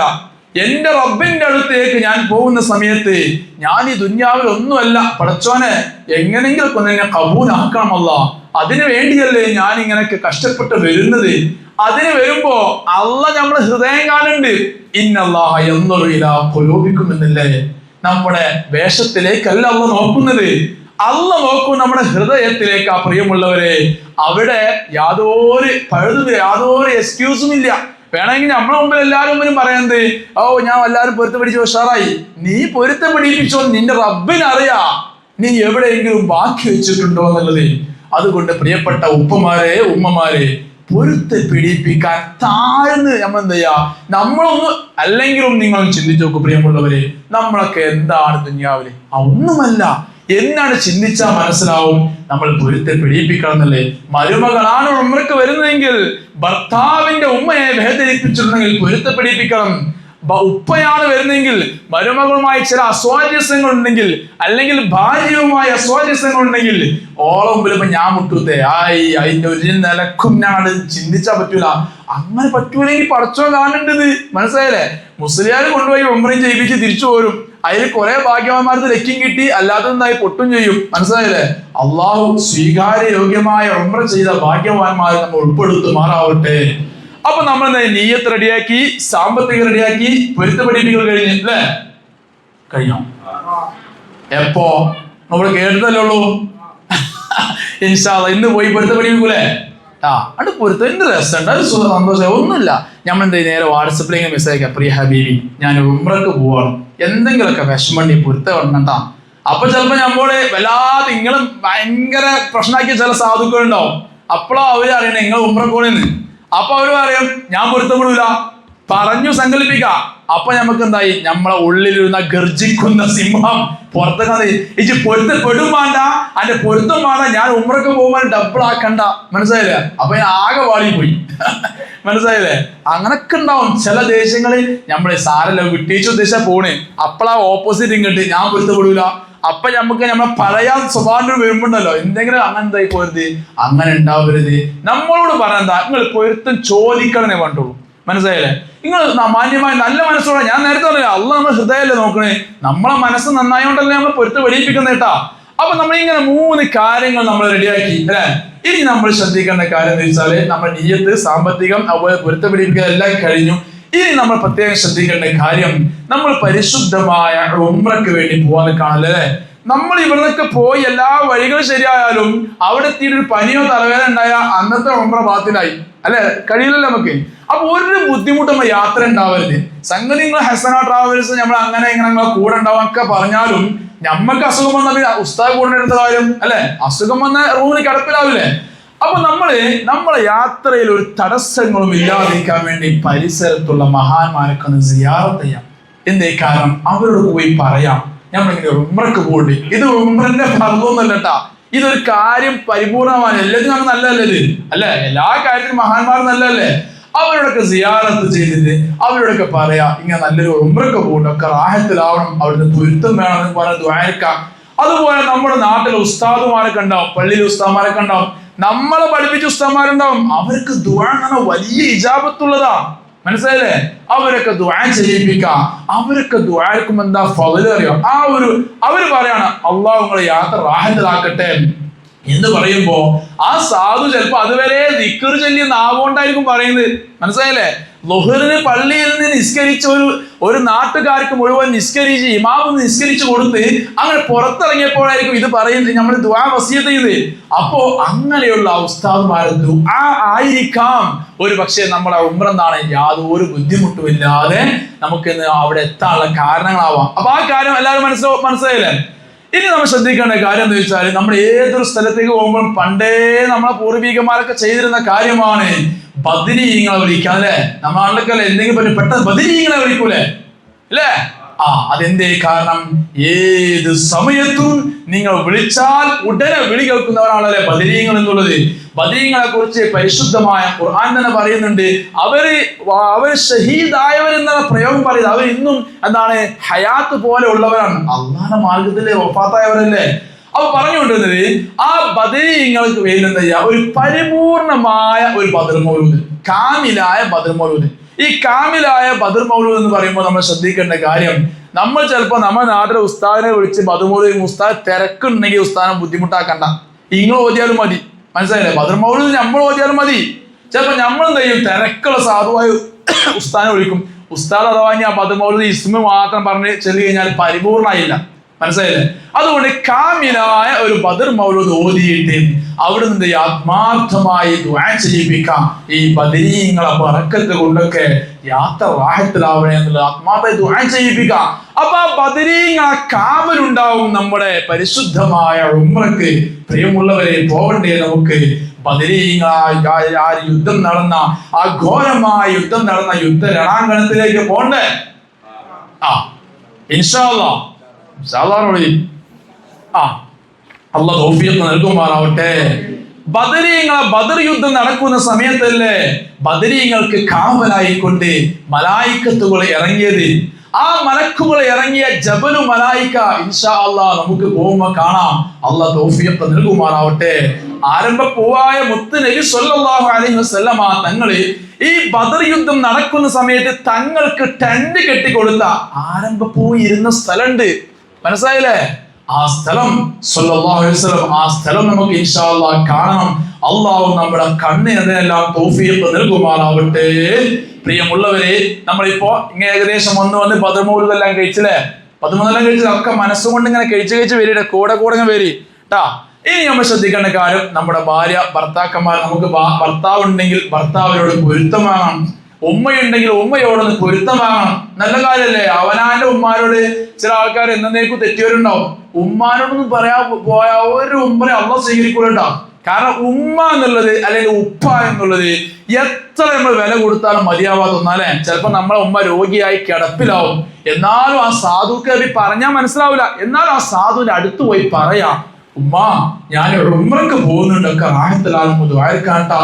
എന്റെ റബ്ബിന്റെ അടുത്തേക്ക് ഞാൻ പോകുന്ന സമയത്ത് ഞാൻ ഈ ദുന്യാവിൽ ഒന്നുമല്ല. പടച്ചോനെ, എങ്ങനെങ്കിലും ഒന്ന് എന്നെ കബൂലാക്കണമല്ല. അതിനു വേണ്ടിയല്ലേ ഞാൻ ഇങ്ങനെയൊക്കെ കഷ്ടപ്പെട്ട് വരുന്നത്. അതിന് വരുമ്പോ അള്ളാ നമ്മളെ ഹൃദയം കാണുന്നുണ്ട്. ഇന്നല്ലാഹ യൻദുറു ഇലാ ഖുലൂബിക്കും എന്നല്ലേ? നമ്മുടെ വേഷത്തിലേക്കല്ല അള്ളാ നോക്കുന്നത്, അള്ളാ നോക്കും നമ്മുടെ ഹൃദയത്തിലേക്കാ. പ്രിയമുള്ളവരെ, അവിടെ യാതൊരു എക്സ്ക്യൂസും ഇല്ല. വേണമെങ്കിൽ നമ്മളെ മുമ്പിൽ എല്ലാവരും മുമ്പിലും പറയുന്നത്, ഓ ഞാൻ എല്ലാവരും പൊരുത്തം പിടിച്ച് ഉഷാറായി. നീ പൊരുത്തം പിടിപ്പിച്ചോ, നിന്റെ റബ്ബിനറിയാ നീ എവിടെയെങ്കിലും ബാക്കി വെച്ചിട്ടുണ്ടോ എന്നുള്ളത്. അതുകൊണ്ട് പ്രിയപ്പെട്ട ഉപ്പമാരെ ഉമ്മമാരെ, പൊരുത്തം പിടിപ്പിക്കാൻ താഴ്ന്ന് നമ്മൾ എന്ത് ചെയ്യാ, നമ്മളൊന്ന് അല്ലെങ്കിലും നിങ്ങൾ ചിന്തിച്ചു നോക്കൂ പ്രിയമുള്ളവരെ, നമ്മളൊക്കെ എന്താണ് ദുനിയാവില്? ഒന്നുമല്ല. എന്നാണ് ചിന്തിച്ചാൽ മനസ്സിലാവും നമ്മൾ പൊരുത്തം പിടിപ്പിക്കണം എന്നല്ലേ. മരുമകളാണ് ഉംറയ്ക്ക് വരുന്നതെങ്കിൽ ഭർത്താവിന്റെ ഉമ്മയെ വേദനിപ്പിച്ചിട്ടുണ്ടെങ്കിൽ പൊരുത്തം പിടിപ്പിക്കണം. ഉപ്പയാണ് വരുന്നെങ്കിൽ മരുമകളുമായി ചില അസ്വാരസ്യങ്ങൾ ഉണ്ടെങ്കിൽ, അല്ലെങ്കിൽ ഭാര്യയുമായി അസ്വാരസ്യങ്ങൾ ഉണ്ടെങ്കിൽ, ഓളം മുമ്പിൽ ഇപ്പൊ ഞാൻ മുട്ടൂത്തേ അതിന്റെ ഒരു നിലക്കും ഞാൻ ചിന്തിച്ചാൽ പറ്റൂല. അങ്ങനെ പറ്റൂലെങ്കിൽ പടച്ചോ കാണേണ്ടത്. മനസ്സിലായല്ലേ? മുസ്ലിയാർ കൊണ്ടുപോയി ഉംറയും ചെയ്യിപ്പിച്ച് തിരിച്ചു പോരും. അതിൽ കുറെ ഭാഗ്യവാന്മാർക്ക് ലക്ഷ്യം കിട്ടി, അല്ലാതെന്തായി പൊട്ടും ചെയ്യും. മനസ്സിലായില്ലേ? അള്ളാഹു സ്വീകാര്യ യോഗ്യമായ ഉംറ ചെയ്ത ഭാഗ്യവാന്മാരെ നമ്മൾ ഉൾപ്പെടുത്തുമാറാവട്ടെ. അപ്പൊ നമ്മൾ നീയത്ത് റെഡിയാക്കി, സാമ്പത്തികം റെഡിയാക്കി, പൊരുത്തം പിടിപ്പിക്കൽ കഴിഞ്ഞു അല്ലേ? കഴിഞ്ഞോ? എപ്പോ? നമ്മൾ കേട്ടതല്ലേ ഉള്ളൂ. ഇൻഷാ അല്ലാഹ് ഇന്ന് പോയി പൊരുത്തം പിടിപ്പിക്കൂലേ? അത് പൊരുത്തം എന്ത് രസമുണ്ട്, അത് സന്തോഷം. ഒന്നുമില്ല, നമ്മൾ എന്ത് നേരെ വാട്സപ്പിൽ ഇങ്ങനെ മെസ്സേജ് അയക്കാം, പ്രിയ ഹബീബി ഞാൻ ഉംറക്ക് പോവാണ്, എന്തെങ്കിലുമൊക്കെ വിഷമണ്ടി പൊരുത്തം ഉണ്ടട്ടാ. അപ്പൊ ചിലപ്പോ നമ്മള് വല്ലാതെ നിങ്ങളും ഭയങ്കര പ്രശ്നമാക്കിയ ചില സാധുക്കളുണ്ടാവും. അപ്പോഴാ അവര് അറിയണേ നിങ്ങൾ ഉംറക്ക് പോണെന്ന്. അപ്പൊ അവര് പറയും ഞാൻ പൊരുത്തപ്പെടൂല, പറഞ്ഞു സങ്കല്പിക്ക. അപ്പൊ നമുക്ക് എന്തായി, നമ്മളെ ഉള്ളിലിരുന്ന ഗർജിക്കുന്ന സിംഹം പുറത്തേക്ക് പൊരുത്തപ്പെടും വേണ്ട, അതിന്റെ പൊരുത്തം വേണ്ട, ഞാൻ ഉംറക്ക് പോകുമ്പോൾ ഡബിൾ ആക്കണ്ട. മനസ്സിലായില്ലേ? അപ്പൊ ഞാൻ ആകെ വാളി പോയി. മനസ്സിലായില്ലേ? അങ്ങനൊക്കെ ഉണ്ടാവും ചില ദേശങ്ങളിൽ. നമ്മളെ സാരല്ല വിട്ടീച്ച് ഉദ്ദേശിച്ച പോണ്, അപ്പളാ ഓപ്പോസിറ്റ് ഇങ്ങോട്ട് ഞാൻ പൊരുത്തപ്പെടൂല. അപ്പൊ നമ്മളെ പറയാൻ സ്വഭാവം വരുമ്പോണ്ടല്ലോ എന്തെങ്കിലും അങ്ങനെ എന്തായി പോരുത്, അങ്ങനെ ഉണ്ടാവരുത്. നമ്മളോട് പറയാ നിങ്ങൾ പൊരുത്തം ചോദിക്കണേ വേണ്ടുള്ളൂ. മനസ്സിലായില്ലേ? നിങ്ങൾ മാന്യമായി നല്ല മനസ്സോടെ, ഞാൻ നേരത്തെ പറഞ്ഞില്ല, അള്ളാഹ് നമ്മുടെ ഹൃദയമല്ലേ നോക്കണേ, നമ്മളെ മനസ്സ് നന്നായോണ്ടല്ലേ നമ്മൾ പൊരുത്തം വെടിയിപ്പിക്കുന്ന കേട്ടാ. അപ്പൊ നമ്മളിങ്ങനെ 3 കാര്യങ്ങൾ നമ്മൾ റെഡിയാക്കി അല്ലെ. ഇനി നമ്മൾ ശ്രദ്ധിക്കേണ്ട കാര്യം എന്ന് വെച്ചാല്, നമ്മുടെ നിയ്യത്ത്, സാമ്പത്തികം, അതുപോലെ പൊരുത്തം പിടിപ്പിക്കുക എല്ലാം കഴിഞ്ഞു. ഇനി നമ്മൾ പ്രത്യേകം ശ്രദ്ധിക്കേണ്ട കാര്യം, നമ്മൾ പരിശുദ്ധമായ ഉംറയ്ക്ക് വേണ്ടി പോകാൻ കാണല്ലേ. നമ്മൾ ഇവിടുന്നൊക്കെ പോയി എല്ലാ വഴികളും ശരിയായാലും അവിടെ എത്തിയിട്ട് ഒരു പനിയോ തലവേദന ഉണ്ടായ അന്നത്തെ ഉംറ ബാത്തിലായി അല്ലെ, കഴിയില്ലല്ലോ നമുക്ക്. അപ്പൊ ഒരു ബുദ്ധിമുട്ട് നമ്മൾ യാത്ര ഉണ്ടാവരുത്. സംഗതി നിങ്ങൾ ഹസന ട്രാവൽസ് നമ്മൾ അങ്ങനെ ഇങ്ങനെ നമ്മളെ കൂടെ ഉണ്ടാവാനൊക്കെ പറഞ്ഞാലും നമ്മക്ക് അസുഖം വന്നാൽ ഉസ്താദ് കൂടെ എടുത്ത കാര്യം അല്ലെ, അസുഖം വന്ന റൂമിൽ കിടപ്പിലാവില്ലേ. അപ്പൊ നമ്മളെ യാത്രയിൽ ഒരു തടസ്സങ്ങളും ഇല്ലാതിരിക്കാൻ വേണ്ടി പരിസരത്തുള്ള മഹാന്മാരൊക്കെ ഒന്ന് സിയാറത്ത് ചെയ്യാം. എന്തേ കാരണം അവരോട് പോയി പറയാം, നമ്മളിങ്ങനെ ഉംറക്ക് പോകണ്ടേ. ഇത് ഉംറന്റെ ഫർളൊന്നുമല്ല കേട്ടാ, ഇതൊരു കാര്യം പരിപൂർണമാണ്. എല്ലാത്തിനും അങ്ങനെ നല്ലതല്ലേ ഇത്, അല്ലെ? എല്ലാ കാര്യത്തിനും മഹാന്മാർ നല്ലതല്ലേ? അവരോടൊക്കെ സിയാറത്ത് ചെയ്തിട്ട് അവരോടൊക്കെ പറയാ ഇങ്ങനെ നല്ലൊരു ഉംറക്ക് പോകണ്ട, ഒക്കെ റാഹത്തിലാവണം, അവിടുന്ന് പൊരുത്തം വേണം എന്ന് പറഞ്ഞ് ദ്വാരക്കാം. അതുപോലെ നമ്മുടെ നാട്ടിലെ ഉസ്താദുമാരൊക്കെ ഉണ്ടാവും, പള്ളിയിലെ ഉസ്താദുമാരൊക്കെ ഉണ്ടാവും, നമ്മളെ പഠിപ്പിച്ച ഉസ്താദുമാരുണ്ടാവും. അവർക്ക് ദുആ എന്ന വലിയ ഇജാബത്തുള്ളതാ, മനസ്സിലായില്ലേ? അവരൊക്കെ ദുആ ചെയ്യിപ്പിക്കാം. അവരൊക്കെ ദുആക്കും എന്താ ഫള് അറിയാം. അവര് പറയാണ് അള്ളാഹു നിങ്ങളെ യാത്ര റാഹത്തിലാക്കട്ടെ എന്ന് പറയുമ്പോ ആ സാധു ചിലപ്പോ അതുവരെ ദിക്ർ ചൊല്ലിയ നാവുകൊണ്ടായിരിക്കും പറയുന്നത്, മനസ്സിലായില്ലേ? ളുഹറിന് പള്ളിയിൽ നിന്ന് നിസ്കരിച്ച ഒരു നാട്ടുകാർക്ക് മുഴുവൻ നിസ്കരിച്ച് ഇമാമ് നിസ്കരിച്ചു കൊടുത്ത് അങ്ങനെ പുറത്തിറങ്ങിയപ്പോഴായിരിക്കും ഇത് പറയുന്നത്, നമ്മൾ ദുആ വസിയത്ത് ചെയ്ത്. അപ്പോ അങ്ങനെയുള്ള ഉസ്താദുമാരെ ദുആ ആയിരിക്കാം ഒരു പക്ഷേ നമ്മളെ ഉംറ എന്താണ് യാതൊരു ബുദ്ധിമുട്ടുമില്ലാതെ നമുക്ക് അവിടെ എത്താനുള്ള കാരണങ്ങളാവാം. അപ്പൊ ആ കാര്യം എല്ലാവരും മനസ്സിലായില്ലേ? ഇനി നമ്മൾ ശ്രദ്ധിക്കേണ്ട കാര്യം എന്ന് വെച്ചാൽ, നമ്മൾ ഏതൊരു സ്ഥലത്തേക്ക് പോകുമ്പോൾ പണ്ടേ നമ്മളെ പൂർവികന്മാരൊക്കെ ചെയ്തിരുന്ന കാര്യമാണ് ബദരീങ്ങളെ വിളിക്കുക, അല്ലെ? നമ്മുടെ നാട്ടിലൊക്കെ എന്തെങ്കിലും പെട്ടെന്ന് ബദരീങ്ങളെ വിളിക്കൂലേ, അല്ലേ? അതെന്തേ കാരണം? ഏത് സമയത്തും നിങ്ങൾ വിളിച്ചാൽ ഉടനെ വിളി കേൾക്കുന്നവരാണല്ലേ ബദരീങ്ങൾ എന്നുള്ളത്. ബദരീങ്ങളെ കുറിച്ച് പരിശുദ്ധമായ ഖുർആൻ തന്നെ പറയുന്നുണ്ട്, അവര് ഷഹീദായവരെന്നാണ് പ്രയോഗം പറയുന്നത്. അവർ ഇന്നും എന്താണ് ഹയാത്ത് പോലെ ഉള്ളവരാണ്, അള്ളാഹുവിന്റെ മാർഗത്തിലെ വഫാത്തായവരല്ലേ. അപ്പൊ പറഞ്ഞുകൊണ്ടിരുന്നത് ആ ബദരീങ്ങൾക്ക് വേണ്ടി എന്താ ചെയ്യുക, ഒരു പരിപൂർണമായ ഒരു ബദർ മൗലൂദ്, കാമിലായ ബദർ മൗലൂദ്. ഈ കാമിലായ ബദർ മൗലൂദ് എന്ന് പറയുമ്പോൾ നമ്മൾ ശ്രദ്ധിക്കേണ്ട കാര്യം, നമ്മൾ ചിലപ്പോൾ നമ്മുടെ നാട്ടിലെ ഉസ്താദിനെ വിളിച്ച് ബദർ മൗലൂദ്, ഉസ്താദ് തിരക്കുണ്ടെങ്കിൽ ഉസ്താദിനെ ബുദ്ധിമുട്ടാക്കണ്ട, നിങ്ങൾ ഓതിയാലും മതി, മനസ്സിലായില്ലേ? ബദർ മൗലൂദ് നമ്മൾ ഓതിയാലും മതി. ചിലപ്പോൾ നമ്മൾ എന്ത് ചെയ്യും, തിരക്കുള്ള സാധുവായ ഉസ്താദിനെ വിളിക്കും. ഉസ്താദ് അഥവാ ആ ബദർ മൗലൂദ് ഇസ്മ മാത്രം പറഞ്ഞ് ചെല്ലി കഴിഞ്ഞാൽ പരിപൂർണ്ണമായില്ല, മനസ്സിലായില്ലേ? അതുകൊണ്ട് കാമിലായ ഒരു ബദർ മൗലൂദ് ഓതിയിട്ട് അവിടെ നിന്ന് ആത്മാർത്ഥമായി ദുആ ചെയ്യിപ്പിക്കാം. ഈ ബദരീങ്ങളെ ബറക്കത്ത് കൊണ്ടൊക്കെ യാത്ര റാഹത്തിലാവണേ എന്നുള്ള ആത്മാർത്ഥമായി ദുആ ചെയ്യിപ്പിക്കാം. അപ്പൊ ആ ബദരീങ്ങളെ കാവലുണ്ടാവും നമ്മുടെ പരിശുദ്ധമായ ഉംറക്ക്. പ്രിയമുള്ളവരെ, പോകണ്ടേ നമുക്ക് ബദരീങ്ങളായ ആ യുദ്ധം നടന്ന, ആ ഘോരമായ യുദ്ധം നടന്ന യുദ്ധ രണാങ്കണത്തിലേക്ക് പോണ്ടേ? ഇൻഷാ അല്ലാഹ് അല്ലാഹു തൗഫീഖ് നൽകുമാറാവട്ടെ. ബദർ യുദ്ധം നടക്കുന്ന സമയത്തല്ലേ ബദരീങ്ങൾക്ക് കാവലായിക്കൊണ്ട് മലായിക്കത്തുകൾ ഇറങ്ങിയത്. ആ മലക്കുകൾ ഇറങ്ങിയ ജബലു മലായിക്ക ഇൻഷാ അല്ലാഹ് നമുക്ക് പോകുമ്പോ കാണാം. അല്ലാഹു തൗഫീഖ് നൽകുമാറാവട്ടെ. ആരംഭപ്പൂവായ മുത്ത് നബി സ്വല്ലല്ലാഹു അലൈഹി വസല്ലമ തങ്ങള് ഈ ബദർ യുദ്ധം നടക്കുന്ന സമയത്ത് തങ്ങൾക്ക് ടെന്റ് കെട്ടിക്കൊടുത്ത ആരംഭപ്പൂ ഇരുന്ന സ്ഥലമുണ്ട്, മനസ്സിലായില്ലേ? ആ സ്ഥലം സ്വല്ലല്ലാഹു അലൈഹി വസല്ലം, ആ സ്ഥലം നമുക്ക് ഇൻഷാ അല്ലാഹ് കാണണം. അള്ളാഹു നമ്മുടെ കണ്ണിന് അതിനെല്ലാം തൗഫീഖ് നൽകുമാറാവട്ടെ. പ്രിയമുള്ളവരെ, നമ്മളിപ്പോ ഇങ്ങനെ ഏകദേശം വന്ന് ബദർ മൗലൂദ് എല്ലാം കഴിച്ചില്ലേ, 13 കഴിച്ചില്ല, ഒക്കെ മനസ്സുകൊണ്ട് ഇങ്ങനെ കഴിച്ച് വരിക, കൂടെ ഇങ്ങനെ വരി ട്ടാ. ഇനി നമ്മൾ ശ്രദ്ധിക്കേണ്ട കാര്യം, നമ്മുടെ ഭർത്താക്കന്മാർ, നമുക്ക് ഭർത്താവ് ഉണ്ടെങ്കിൽ ഭർത്താവിനോട് പൊരുത്തം വാങ്ങണം, ഉമ്മയുണ്ടെങ്കിൽ ഉമ്മയോടൊന്ന് പൊരുത്തം വാങ്ങണം. നല്ല കാര്യല്ലേ? അവനാന്റെ ഉമ്മാരോട് ചില ആൾക്കാർ എന്നേക്കും തെറ്റിയവരുണ്ടാവും. ഉമ്മാനോടൊന്നും പറയാ പോയാ ഒരു ഉമ്മ അള്ളാഹ് സ്വീകരിക്കൂലട്ടോ. കാരണം ഉമ്മ എന്നുള്ളത് അല്ലെങ്കിൽ ഉപ്പ എന്നുള്ളത് എത്ര നമ്മൾ വില കൊടുത്താലും മതിയാവാത്ത ഒന്നാലേ. ചിലപ്പോ നമ്മളെ ഉമ്മ രോഗിയായി കിടപ്പിലാവും, എന്നാലും ആ സാധുക്ക് പറഞ്ഞാൽ മനസ്സിലാവില്ല. എന്നാലും ആ സാധുവിന്റെ അടുത്ത് പോയി പറയാ, ഉമ്മ ഞാൻ ഉംറക്ക് പോകുന്നുണ്ട്, ഒക്കെ റാഹത്തിലാകുമ്പോൾ ദ്വാരക്കാട്ടാ,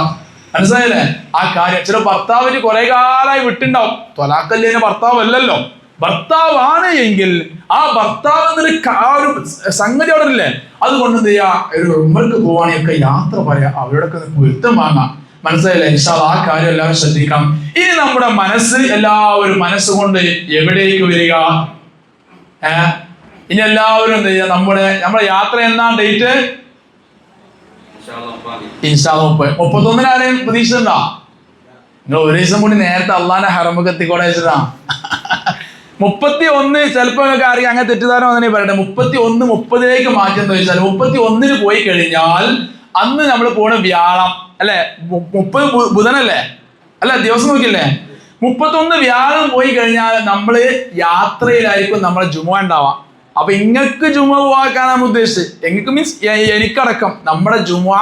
മനസ്സിലായില്ലേ? ആ കാര്യം ചില ഭർത്താവിന് കുറെ കാലമായി വിട്ടുണ്ടാവും. ത്വലാഖ് ഭർത്താവ് അല്ലല്ലോ, ഭർത്താവാണ് എങ്കിൽ ആ ഭർത്താവ് എന്നൊരു സംഗതി അവിടെ ഇല്ലേ. അതുകൊണ്ട് എന്ത് ചെയ്യാ, ഒരു ഉംറക്ക് പോവാണെങ്കിൽ യാത്ര പറയാ, അവരോടൊക്കെ പൊരുത്തം വാങ്ങാം, മനസ്സിലായില്ലേ? ഇൻഷാ അല്ലാഹ് ആ കാര്യം എല്ലാവരും ശ്രദ്ധിക്കാം. ഇനി നമ്മുടെ മനസ്സ്, എല്ലാവരും മനസ്സുകൊണ്ട് എവിടേക്ക് വരിക? ഇനി എല്ലാവരും എന്ത് ചെയ്യാ, നമ്മുടെ യാത്ര എന്നാ ഡേറ്റ്? ഇൻഷാ അല്ലാഹ് 31 ആരെയും പ്രതീക്ഷ ഉണ്ടാ? നിങ്ങൾ ഒരു ദിവസം കൂടി നേരത്തെ അള്ളാന്റെ ഹറമൊക്കെ എത്തിക്കോടെ വെച്ചിട്ടാ. 31 ചിലപ്പോ നിങ്ങൾക്ക് അറിയാം, അങ്ങനെ തെറ്റിദ്ധാരണ വന്നെ പറയട്ടെ. 31 30ലേക്ക് മാറ്റെന്ന് വെച്ചാൽ 31 പോയി കഴിഞ്ഞാൽ അന്ന് നമ്മൾ പോണ വ്യാഴം അല്ലെ, 30 ബുധനല്ലേ, അല്ല ദിവസം നോക്കില്ലേ? 31 വ്യാഴം പോയി കഴിഞ്ഞാൽ നമ്മള് യാത്രയിലായിരിക്കും നമ്മളെ ജുമുഅ ഉണ്ടാവാം. അപ്പൊ ഇങ്ങക്ക് ജുമുഅ പോവാക്കാനാണ് ഉദ്ദേശിച്ചത്. എങ്ങൾക്ക് മീൻസ് എനിക്കടക്കം നമ്മുടെ ജുമുഅ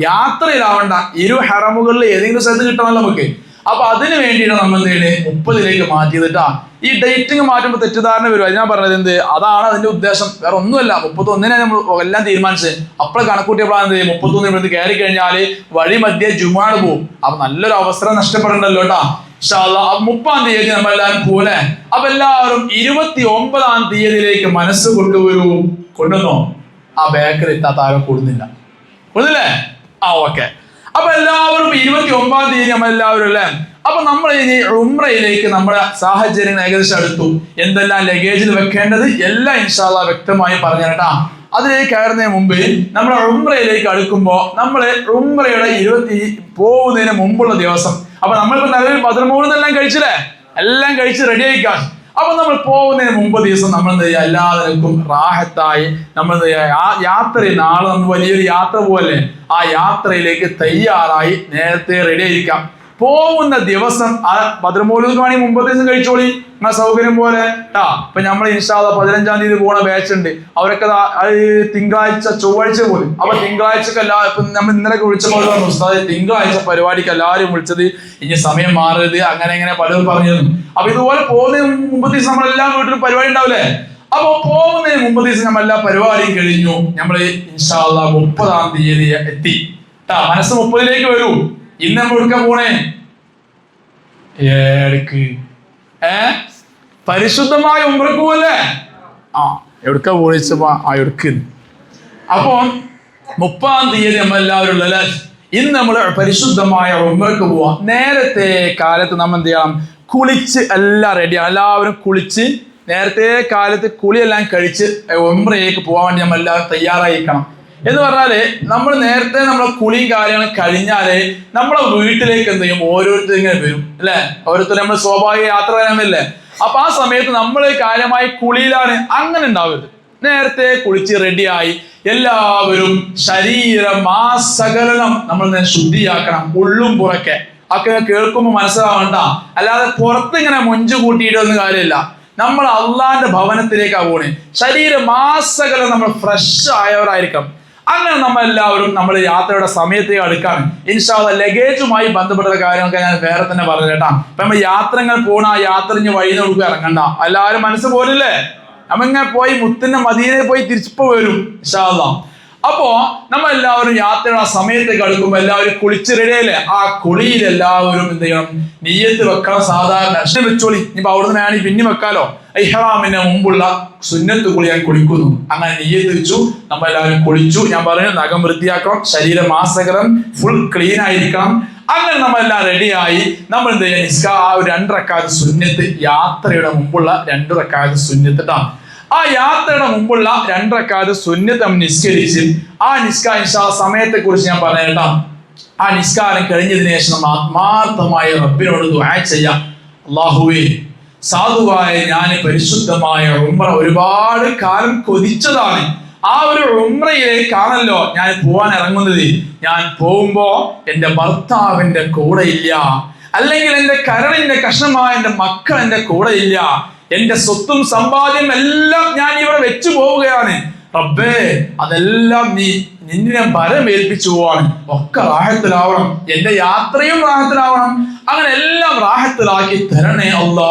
യാത്രയിലാവണ്ട, ഇരു ഹറമുകളിൽ ഏതെങ്കിലും സ്ഥലത്ത് കിട്ടണമല്ലോ നമുക്ക്. അപ്പൊ അതിന് വേണ്ടിയിട്ട് നമ്മൾ എന്ത് ചെയ്യണേ 30 മാറ്റിയതിട്ടാ. ഈ ഡേറ്റിംഗ് മാറ്റുമ്പോൾ തെറ്റിദ്ധാരണ വരും. അത് ഞാൻ പറഞ്ഞത് എന്ത്, അതാണ് അതിന്റെ ഉദ്ദേശം, വേറെ ഒന്നുമല്ല. 31 നമ്മൾ എല്ലാം തീരുമാനിച്ചത്. അപ്പോൾ കണക്കൂട്ടിയപ്പോഴാണ് എന്ത് 31 ഇവിടുന്ന് കയറി കഴിഞ്ഞാല് വഴി മധ്യേ ജുമാണ് പോകും. അപ്പൊ നല്ലൊരു അവസരം നഷ്ടപ്പെടണ്ടല്ലോ കേട്ടാ. ഇൻഷാ അല്ലാഹ് 30-ാം തീയതി നമ്മൾ എല്ലാവരും പോലെ. അപ്പൊ എല്ലാവരും 29-ാം തീയതിയിലേക്ക് മനസ്സ് കൊണ്ടുവരൂ. കൊണ്ടുവന്നോ? ആ ബേക്കറി എത്താത്ത ആരും കൊടുന്നില്ല, കൊടുന്നില്ലേ? ഓക്കെ. അപ്പൊ എല്ലാവരും 29-ാം തീയതി നമ്മൾ എല്ലാവരും അല്ലേ. അപ്പൊ നമ്മൾ ഇനി ഉംറയിലേക്ക് നമ്മുടെ സാഹചര്യങ്ങൾ ഏകദേശം അടുത്തു. എന്തെല്ലാം ലഗേജിൽ വെക്കേണ്ടത് എല്ലാം ഇൻഷാ അല്ലാഹ് വ്യക്തമായി പറഞ്ഞു കേട്ടാ. അതിലേക്ക് കയറുന്നതിന് മുമ്പ് നമ്മൾ ഉംറയിലേക്ക് അടുക്കുമ്പോ നമ്മള് ഉംറയുടെ പോകുന്നതിന് മുമ്പുള്ള ദിവസം, അപ്പൊ നമ്മളിപ്പോ നിലവിൽ ബദർമൗലിദെല്ലാം കഴിച്ചില്ലേ, എല്ലാം കഴിച്ച് റെഡി ആയിക്കാൻ. അപ്പൊ നമ്മൾ പോകുന്നതിന് മുമ്പ് ദിവസം നമ്മൾ എന്ത് ചെയ്യുക, എല്ലാവർക്കും റാഹത്തായി നമ്മൾ എന്ത് ചെയ്യുക, ആ യാത്രയിൽ നാളെ നമ്മൾ വലിയൊരു യാത്ര പോകല്ലേ, ആ യാത്രയിലേക്ക് തയ്യാറായി നേരത്തെ റെഡി ആയിരിക്കാം. പോകുന്ന ദിവസം ആ ബദർമൗലിദ് വേണമെങ്കിൽ മുമ്പത്തെ ദിവസം കഴിച്ചോളി, നിങ്ങളെ സൗകര്യം പോലെ ട്ടാ. ഇപ്പൊ നമ്മൾ ഇൻഷാ അല്ലാഹ് 15-ാം തീയതി പോണ ബാച്ച് ഉണ്ട്. അവരൊക്കെ തിങ്കളാഴ്ച ചൊവ്വാഴ്ച പോലും. അപ്പൊ തിങ്കളാഴ്ചക്ക് ഇപ്പൊ നമ്മൾ ഇന്നലെ വിളിച്ചപ്പോൾ പറഞ്ഞു ഉസ്താദ് തിങ്കളാഴ്ച പരിപാടിക്ക് എല്ലാവരും വിളിച്ചത്, ഇനി സമയം മാറരുത്, അങ്ങനെ പലരും പറഞ്ഞിരുന്നു. അപ്പൊ ഇതുപോലെ പോകുന്നതിന് മുമ്പത്തെ ദിവസം നമ്മളെല്ലാം വീട്ടിലും പരിപാടി ഉണ്ടാവില്ലേ. അപ്പൊ പോകുന്നതിന് മുമ്പത്തെ ദിവസം നമ്മളെല്ലാ പരിപാടിയും കഴിഞ്ഞു. നമ്മള് ഇൻഷാ അല്ലാഹ് 30-ാം തീയതി എത്തി ട്ടാ. മനസ്സ് 30-ലേക്ക് വരൂ. ഇന്ന് നമ്മൾ എടുക്കാൻ പോണേ ഏടക്ക് പരിശുദ്ധമായ ഉംറക്ക് പോവല്ലേ. എവിടുക്ക പോണിച്ചപ്പോ എടുക്ക്. അപ്പൊ 30-ാം തീയതി നമ്മൾ എല്ലാവരും ഉള്ളല്ലേ. ഇന്ന് നമ്മൾ പരിശുദ്ധമായ ഉംറക്ക് പോവാം. നേരത്തെ കാലത്ത് നമ്മൾ എന്ത് ചെയ്യണം, കുളിച്ച് എല്ലാം റെഡിയാണ്. എല്ലാവരും കുളിച്ച് നേരത്തെ കാലത്ത് കുളിയെല്ലാം കഴിച്ച് ഉംറയിലേക്ക് പോകാൻ വേണ്ടി നമ്മൾ എല്ലാവരും തയ്യാറായിരിക്കണം. എന്ന് പറഞ്ഞാല് നമ്മൾ നേരത്തെ നമ്മളെ കുളിയും കാര്യങ്ങളും കഴിഞ്ഞാല് നമ്മളെ വീട്ടിലേക്ക് എന്ത് ചെയ്യും, ഓരോരുത്തർ ഇങ്ങനെ വരും അല്ലെ. ഓരോരുത്തർ നമ്മൾ സ്വാഭാവിക യാത്ര വരാനല്ലേ. അപ്പൊ ആ സമയത്ത് നമ്മൾ കാര്യമായി കുളിയിലാണ്. അങ്ങനെ ഉണ്ടാവരുത്. നേരത്തെ കുളിച്ച് റെഡിയായി എല്ലാവരും ശരീരമാസകലനം നമ്മൾ ശുദ്ധിയാക്കണം. ഉള്ളും പുറക്കെ ഒക്കെ കേൾക്കുമ്പോൾ മനസ്സിലാവണ്ട. അല്ലാതെ പുറത്തിങ്ങനെ മൊഞ്ചു കൂട്ടിയിട്ടൊന്നും കാര്യമില്ല. നമ്മൾ അള്ളാന്റെ ഭവനത്തിലേക്കാ പോണേ. ശരീരമാസകലം നമ്മൾ ഫ്രഷ് ആയവരായിരിക്കണം. അങ്ങനെ നമ്മൾ എല്ലാവരും നമ്മൾ യാത്രയുടെ സമയത്തേക്ക് അടുക്കാണ്. ഇൻഷാ അല്ലാഹ് ലഗേജുമായി ബന്ധപ്പെട്ട കാര്യങ്ങളൊക്കെ ഞാൻ വേറെ തന്നെ പറഞ്ഞു കേട്ടാ. അപ്പൊ നമ്മൾ യാത്രങ്ങൾ പോണ ആ യാത്ര ഇനി വഴി നമുക്ക് ഇറങ്ങണ്ട. എല്ലാവരും മനസ്സ് പോലില്ലേ, നമ്മിങ്ങനെ പോയി മുത്തിന്റെ മദീനയിൽ പോയി തിരിച്ചിപ്പോ വരും ഇൻഷാ അല്ലാഹ്. അപ്പോ നമ്മൾ എല്ലാവരും യാത്രയുടെ സമയത്തേക്ക് അടുക്കുമ്പോ എല്ലാവരും കുളിച്ച് റെഡിയല്ലേ. ആ കുളിയിൽ എല്ലാവരും എന്ത് ചെയ്യണം, നിയ്യത്ത് വെക്കണം. സാധാരണ വെച്ചോളി. ഇനിയിപ്പോ അവിടുന്ന് വേണമെങ്കിൽ പിന്നെ വെക്കാലോ. ഇഹ്റാമിന് മുമ്പുള്ള സുന്നത്ത് കുളി ഞാൻ കുളിക്കുന്നു. അങ്ങനെ നിയ്യത്ത് വെച്ചു. നമ്മൾ എല്ലാവരും കുളിച്ചു. ഞാൻ പറഞ്ഞു നഖം വൃത്തിയാക്കണം, ശരീരമാസകലം ഫുൾ ക്ലീൻ ആയിരിക്കണം. അങ്ങനെ നമ്മളെല്ലാം റെഡിയായി. നമ്മൾ എന്ത് ചെയ്യാം, ആ 2 റക്അത്ത് സുന്നത്ത്, യാത്രയുടെ മുമ്പുള്ള 2 റക്അത്ത് സുന്നത്തിട്ടാണ്. ആ യാത്രയുടെ മുമ്പുള്ള 2 റക്അത്ത് സുന്നത്ത് നമ്മൾ നിസ്കരിച്ച് ആ നിസ്കാര സമയത്തെ കുറിച്ച് ഞാൻ പറഞ്ഞേട്ടാ. ആ നിസ്കാരം കഴിഞ്ഞതിന് ശേഷം നമ്മൾ ആത്മാർത്ഥമായി റബ്ബിനോട് ദുആ ചെയ്യാം. അല്ലാഹുവേ, സാധുവായ ഞാൻ പരിശുദ്ധമായ ഉംറ ഒരുപാട് കാലം കൊതിച്ചതാണ്. ആ ഒരു ഉംറയിലേക്കാണല്ലോ ഞാൻ പോവാൻ ഇറങ്ങുന്നത്. ഞാൻ പോകുമ്പോ എന്റെ ഭർത്താവിന്റെ കൂടെ ഇല്ല, അല്ലെങ്കിൽ എന്റെ കരളിന്റെ കഷ്ണമായ എന്റെ മക്കൾ എന്റെ കൂടെ ഇല്ല. എന്റെ സ്വത്തും സമ്പാദ്യം എല്ലാം ഞാൻ ഇവിടെ വെച്ചു പോവുകയാണ്. റബ്ബേ, അതെല്ലാം നിന്നെ ഭരമേൽപ്പിച്ചു പോവാണ്. ഒക്കെ റാഹത്തിലാവണം, എന്റെ യാത്രയും റാഹത്തിലാവണം. അങ്ങനെ എല്ലാം റാഹത്തിലാക്കി തരണേ അല്ലാ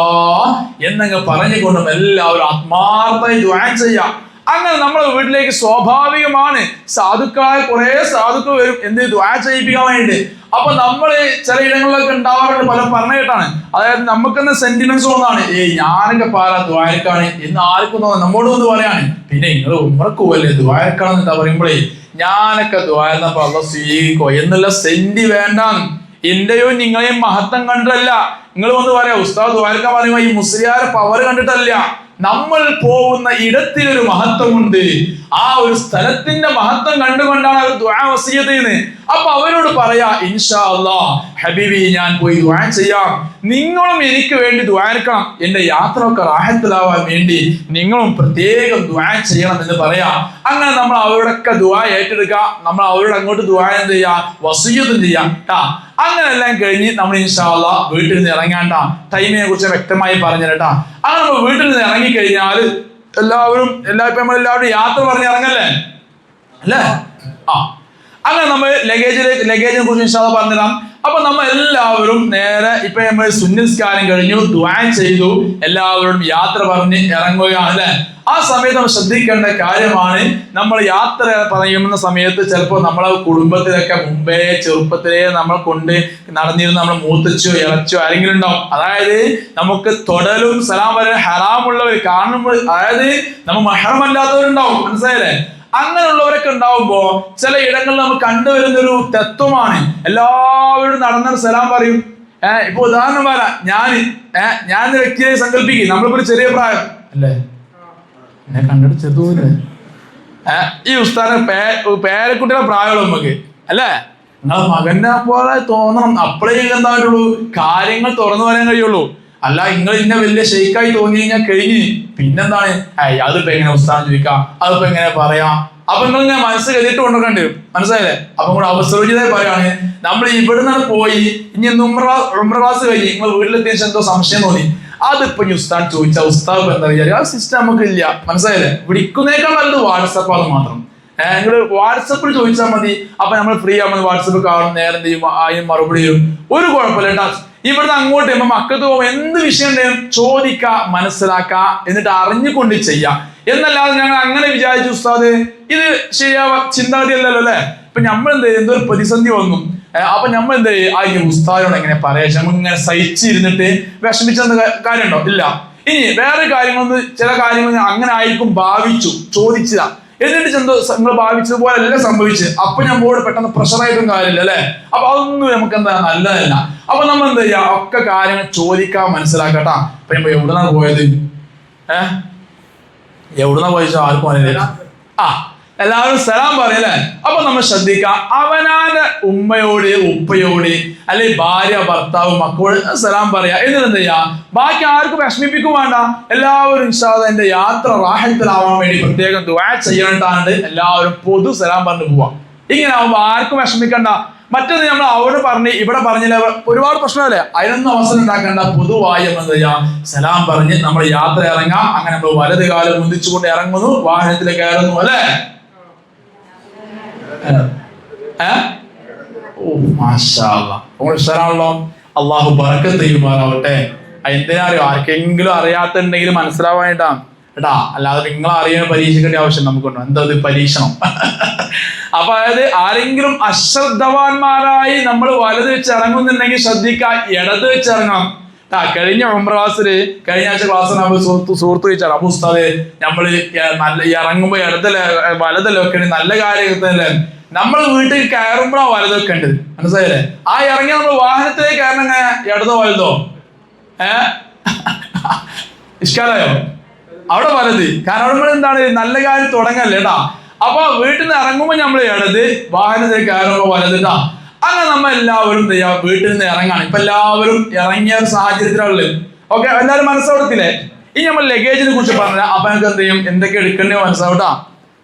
എന്നങ്ങ് പറഞ്ഞുകൊണ്ടും എല്ലാവരും ആത്മാർത്ഥമായി ദുആ ചെയ്യാം. അങ്ങനെ നമ്മുടെ വീട്ടിലേക്ക് സ്വാഭാവികമാണ് സാധുക്കളായ കുറെ സാധുക്കൾ വരും. എന്ത് ദുആ ചെയ്യിപ്പിക്കാൻ വേണ്ടി. അപ്പൊ നമ്മള് ചില ഇടങ്ങളിലൊക്കെ ഉണ്ടാവാറുണ്ട്, പല പറഞ്ഞ കേട്ടാണ്. അതായത് നമുക്കെന്ന സെന്റിമെന്റ്സ് ഒന്നാണ്, ഞാനൊക്കെ പാല ദ്വാരക്കാണ് എന്ന് ആർക്കും തോന്നുന്നു. നമ്മോട് ഒന്ന് പറയാണ്, പിന്നെ നിങ്ങൾ ഉമ്മർക്ക് പോവല്ലേ ദ്വാരക്കാണെന്ന് എന്താ പറയുമ്പോഴേ ഞാനൊക്കെ ദ്വാരന്നപ്പോ അള്ളാഹ് സ്വീകരിക്കോ എന്നുള്ള സെന്റി വേണ്ടാന്ന്. എന്റെയോ നിങ്ങളെയും മഹത്വം കണ്ടല്ല. നിങ്ങൾ വന്ന് പറയാ ഉസ്താദ് ദ്വാരക്കാൻ പറയുമ്പോ ഈ മുസ്ലിയാരെ പവർ കണ്ടിട്ടല്ല. നമ്മൾ പോകുന്ന ഇടത്തിനൊരു മഹത്വമുണ്ട്. ആ ഒരു സ്ഥലത്തിന്റെ മഹത്വം കണ്ടുകൊണ്ടാണ് അവർ ദുആ വസിയത്ത് ചെയ്യുന്നത്. അപ്പൊ അവരോട് പറയാ, ഇൻഷാ അല്ലാഹ് ഹബീബി, ഞാൻ പോയി ദുആ ചെയ്യാം. നിങ്ങളും എനിക്ക് വേണ്ടി ദുആ എടുക്കണം. എന്റെ യാത്ര ഒക്കെ റാഹത്തിലാവാൻ വേണ്ടി നിങ്ങളും പ്രത്യേകം ദുആ ചെയ്യണം എന്ന് പറയാ. അങ്ങനെ നമ്മൾ അവരോടൊക്കെ ദുആ ഏറ്റെടുക്കുക. നമ്മൾ അവരോട് അങ്ങോട്ട് ദുആ എന്ത് ചെയ്യാ, വസിയത്തും ചെയ്യാം ട്ടാ. അങ്ങനെ എല്ലാം കഴിഞ്ഞ് നമ്മൾ ഇൻഷാ അല്ലാഹ് വീട്ടിൽ നിന്ന് ഇറങ്ങാണ്ട ടൈമിനെ കുറിച്ച് വ്യക്തമായി പറഞ്ഞു കേട്ടാ. അങ്ങനെ നമ്മൾ വീട്ടിൽ നിന്ന് ഇറങ്ങിക്കഴിഞ്ഞാൽ ഇപ്പൊ നമ്മളെല്ലാവരും യാത്ര പറഞ്ഞ് ഇറങ്ങല്ലേ അല്ലേ. അങ്ങനെ നമ്മൾ ലഗേജിനെ കുറിച്ച് ഇൻഷാ അല്ലാഹ് പറഞ്ഞുതരാം. അപ്പൊ നമ്മൾ എല്ലാവരും നേരെ ഇപ്പൊ നമ്മൾ സുന്നസ്കാരം കഴിഞ്ഞു, ദുആ ചെയ്തു, എല്ലാവരോടും യാത്ര പറഞ്ഞ് ഇറങ്ങുകയാണ് അല്ലെ. ആ സമയത്ത് നമ്മൾ ശ്രദ്ധിക്കേണ്ട കാര്യമാണ്, നമ്മൾ യാത്ര പറയുന്ന സമയത്ത് ചിലപ്പോൾ നമ്മളെ കുടുംബത്തിലൊക്കെ മുമ്പേ ചെറുപ്പത്തിലേ നമ്മൾ കൊണ്ട് നടന്നിരുന്ന നമ്മൾ മൂത്തച്ചോ ഇളച്ചോ ആരെങ്കിലും ഉണ്ടാവും. അതായത് നമുക്ക് തൊടലും സലാം വരെ ഹറാമുള്ളവർ കാണുമ്പോൾ, അതായത് നമ്മൾ മഹറമല്ലാത്തവരുണ്ടാവും, മനസ്സിലായില്ലേ? അങ്ങനെയുള്ളവരൊക്കെ ഉണ്ടാവുമ്പോ ചില ഇടങ്ങളിൽ നമുക്ക് കണ്ടുവരുന്ന ഒരു തത്വമാണ്, എല്ലാവരും നടന്ന സലാം പറയും. ഇപ്പൊ ഉദാഹരണം പറയാം, ഞാൻ വ്യക്തിയെ സങ്കല്പിക്കും, നമ്മളിപ്പോ ഒരു ചെറിയ പ്രായം അല്ലേ, എന്നെ കണ്ടിട്ട് ചെറുതൂല്ലേ, ഈ ഉസ്താദിന്റെ പേരക്കുട്ടിയുടെ പ്രായമുള്ള നമുക്ക് അല്ലേ, നിങ്ങളെ മകനെ പോലെ തോന്നണം, അപ്പോഴേ എന്താ പറ്റുള്ളൂ, കാര്യങ്ങൾ തുറന്നു പറയാൻ കഴിയുള്ളൂ. അല്ല നിങ്ങൾ ഇന്ന വലിയ ഷെയ്ക്കായി തോന്നി കഴിഞ്ഞാൽ കഴിഞ്ഞ് പിന്നെന്താണ്, അതിപ്പോ എങ്ങനെ ഉസ്താദ് ചോദിക്കാം, അതിപ്പോ എങ്ങനെ പറയാം. അപ്പൊ നിങ്ങൾ ഇങ്ങനെ മനസ്സ് കരുതിട്ട് കൊണ്ടുവരേണ്ടി വരും, മനസ്സിലായില്ലേ? അപ്പൊ കൂടെ അവസരോചിതമായി പറയാണ്, നമ്മൾ ഇവിടെ നിന്നാണ് പോയി ഇനി ഉംറ ക്ലാസ് കഴിഞ്ഞ് നിങ്ങൾ വീട്ടിലെത്തിയ എന്തോ സംശയം തോന്നി, അതിപ്പോ ഉസ്താദ് ചോദിച്ചാൽ ഉസ്താദ് എന്താ വിചാരിക്കും, ആ സിസ്റ്റം നമുക്ക് ഇല്ല, മനസ്സിലായില്ലേ? വിളിക്കുന്നേക്കാൾ നല്ലത് വാട്സപ്പ് അത് മാത്രം. നിങ്ങൾ വാട്സപ്പിൽ ചോദിച്ചാൽ മതി. അപ്പൊ നമ്മൾ ഫ്രീ ആകുമ്പോൾ വാട്സപ്പ് കാണും, നേരെ എന്ത് ചെയ്യും, അതിന് മറുപടി ചെയ്യും, ഒരു കുഴപ്പമില്ല. ഇവിടുന്ന് അങ്ങോട്ട് ചെയ്യുമ്പോൾ മക്കൾക്ക് പോകുമ്പോൾ എന്ത് വിഷയം ഉണ്ടെങ്കിലും ചോദിക്ക, മനസ്സിലാക്ക, എന്നിട്ട് അറിഞ്ഞുകൊണ്ട് ചെയ്യാം എന്നല്ലാതെ ഞങ്ങൾ അങ്ങനെ വിചാരിച്ചു ഉസ്താദ് ഇത് ശരിയാവ ചിന്താഗതി അല്ലല്ലോ അല്ലെ. ഇപ്പൊ നമ്മൾ എന്ത് ചെയ്യും, എന്തൊരു പ്രതിസന്ധി വന്നു, അപ്പൊ നമ്മൾ എന്ത് ചെയ്യും, ആ ഉസ്താദിനോട് എങ്ങനെ പറയാ, നമുക്ക് ഇങ്ങനെ സഹിച്ചിരുന്നിട്ട് വിഷമിച്ചെന്ന കാര്യമുണ്ടോ? ഇല്ല. ഇനി വേറെ കാര്യങ്ങളൊന്നും, ചില കാര്യങ്ങൾ അങ്ങനെ ആയിരിക്കും ഭാവിച്ചു, ചോദിച്ചതാ, എന്നിട്ട് നിങ്ങൾ ഭാവിച്ചതുപോലെ അല്ല സംഭവിച്ച്, അപ്പൊ നമ്മളോട് പെട്ടെന്ന് പ്രഷറായിട്ടും കാര്യമില്ല അല്ലെ. അപ്പൊ അതൊന്നും നമുക്ക് എന്താ നല്ലതല്ല. അപ്പൊ നമ്മൾ എന്താ ചെയ്യാ, ഒക്കെ കാര്യങ്ങൾ ചോദിക്കാൻ മനസ്സിലാക്കട്ടാ. അപ്പൊ നമ്മൾ എവിടുന്നാ പോയത്, എവിടുന്നാ പോയിച്ചോ ആർക്കും അറിയില്ല. എല്ലാവരും സലാം പറയല്ലേ. അപ്പൊ നമ്മൾ ശ്രദ്ധിക്കാം, അവനാന്റെ ഉമ്മയോട് ഉപ്പയോട് അല്ലെങ്കിൽ ഭാര്യ ഭർത്താവ് മക്കളോട് സലാം പറയാ. എന്നിട്ട് എന്ത് ചെയ്യാ, ബാക്കി ആർക്കും വിഷമിപ്പിക്കും വേണ്ട, എല്ലാവരും ഇൻഷാ അല്ലാഹ് എന്റെ യാത്ര റാഹത്തിലാവാൻ വേണ്ടി പ്രത്യേകം ദുആ ചെയ്യണ്ടാണ്ട് എല്ലാവരും പൊതു സലാം പറഞ്ഞു പോവാ. ഇങ്ങനെ ആവുമ്പോ ആർക്കും വിഷമിക്കണ്ട. മറ്റൊന്ന് നമ്മൾ അവിടെ പറഞ്ഞ് ഇവിടെ പറഞ്ഞില്ല, ഒരുപാട് പ്രശ്നമല്ലേ, അതിനൊന്നും അവസരം ഉണ്ടാക്കണ്ട. പൊതുവായി നമ്മൾ എന്ത് ചെയ്യാം, സലാം പറഞ്ഞ് നമ്മൾ യാത്ര ഇറങ്ങാം. അങ്ങനെ നമ്മൾ വലത് കാലം മുന്തിച്ചുകൊണ്ട് ഇറങ്ങുന്നു, വാഹനത്തിൽ കയറുന്നു അല്ലെ. അള്ളാഹു ബറക്കത്ത് ചെയ്യുമാറാവട്ടെ. എന്തിനാറിയോ, ആർക്കെങ്കിലും അറിയാത്തുണ്ടെങ്കിൽ മനസ്സിലാവാനായിട്ടാണ് കേട്ടാ, അല്ലാതെ നിങ്ങൾ അറിയാൻ പരീക്ഷിക്കേണ്ട ആവശ്യം നമുക്കുണ്ടോ? എന്താ പരീക്ഷണം? അപ്പൊ അതായത് ആരെങ്കിലും അശ്രദ്ധവാന്മാരായി നമ്മൾ വലത് വെച്ച് ഇറങ്ങുന്നുണ്ടെങ്കിൽ ശ്രദ്ധിക്കുക, ഇടത് വെച്ച് ഇറങ്ങണം. കഴിഞ്ഞ ക്ലാസ്സില് കഴിഞ്ഞ ആഴ്ച ക്ലാസ് നമ്മൾ സുഹൃത്ത് ചോദിച്ചാൽ, അപ്പൊ ഉസ്താദ് നമ്മള് നല്ല ഇറങ്ങുമ്പോ വലതല്ലേ വെക്കണേ, നല്ല കാര്യത്തല്ലേ, നമ്മൾ വീട്ടിൽ കയറുമ്പോഴാണ് വലത് വെക്കേണ്ടത്, മനസ്സിലായില്ലേ? ആ ഇറങ്ങി നമ്മൾ വാഹനത്തിലേക്ക് കയറണം, എങ്ങനെ, ഇടതോ വലതോ? ഇഷ്കാലായോ? അവിടെ വലത്. കാരണം അവിടെ നമ്മൾ എന്താണ്, നല്ല കാര്യം തുടങ്ങല്ലേ കേട്ടാ. അപ്പൊ വീട്ടിൽ നിന്ന് ഇറങ്ങുമ്പോൾ നമ്മൾ ഇടത്, വാഹനത്തിലേക്ക് കയറുമ്പോ വലത്. അങ്ങനെ നമ്മൾ എല്ലാവരും വീട്ടിൽ നിന്ന് ഇറങ്ങാണ്. ഇപ്പൊ എല്ലാവരും ഇറങ്ങിയ ഒരു സാഹചര്യത്തിലുള്ളത്. ഓക്കെ, എല്ലാവരും മനസ്സോടത്തില്ലേ? ഇനി നമ്മൾ ലഗേജിനെ കുറിച്ച് പറഞ്ഞ, അപ്പൊ നമുക്ക് എന്ത് ചെയ്യും, എന്തൊക്കെ എടുക്കണ്ടേ മനസ്സാവട്ടാ.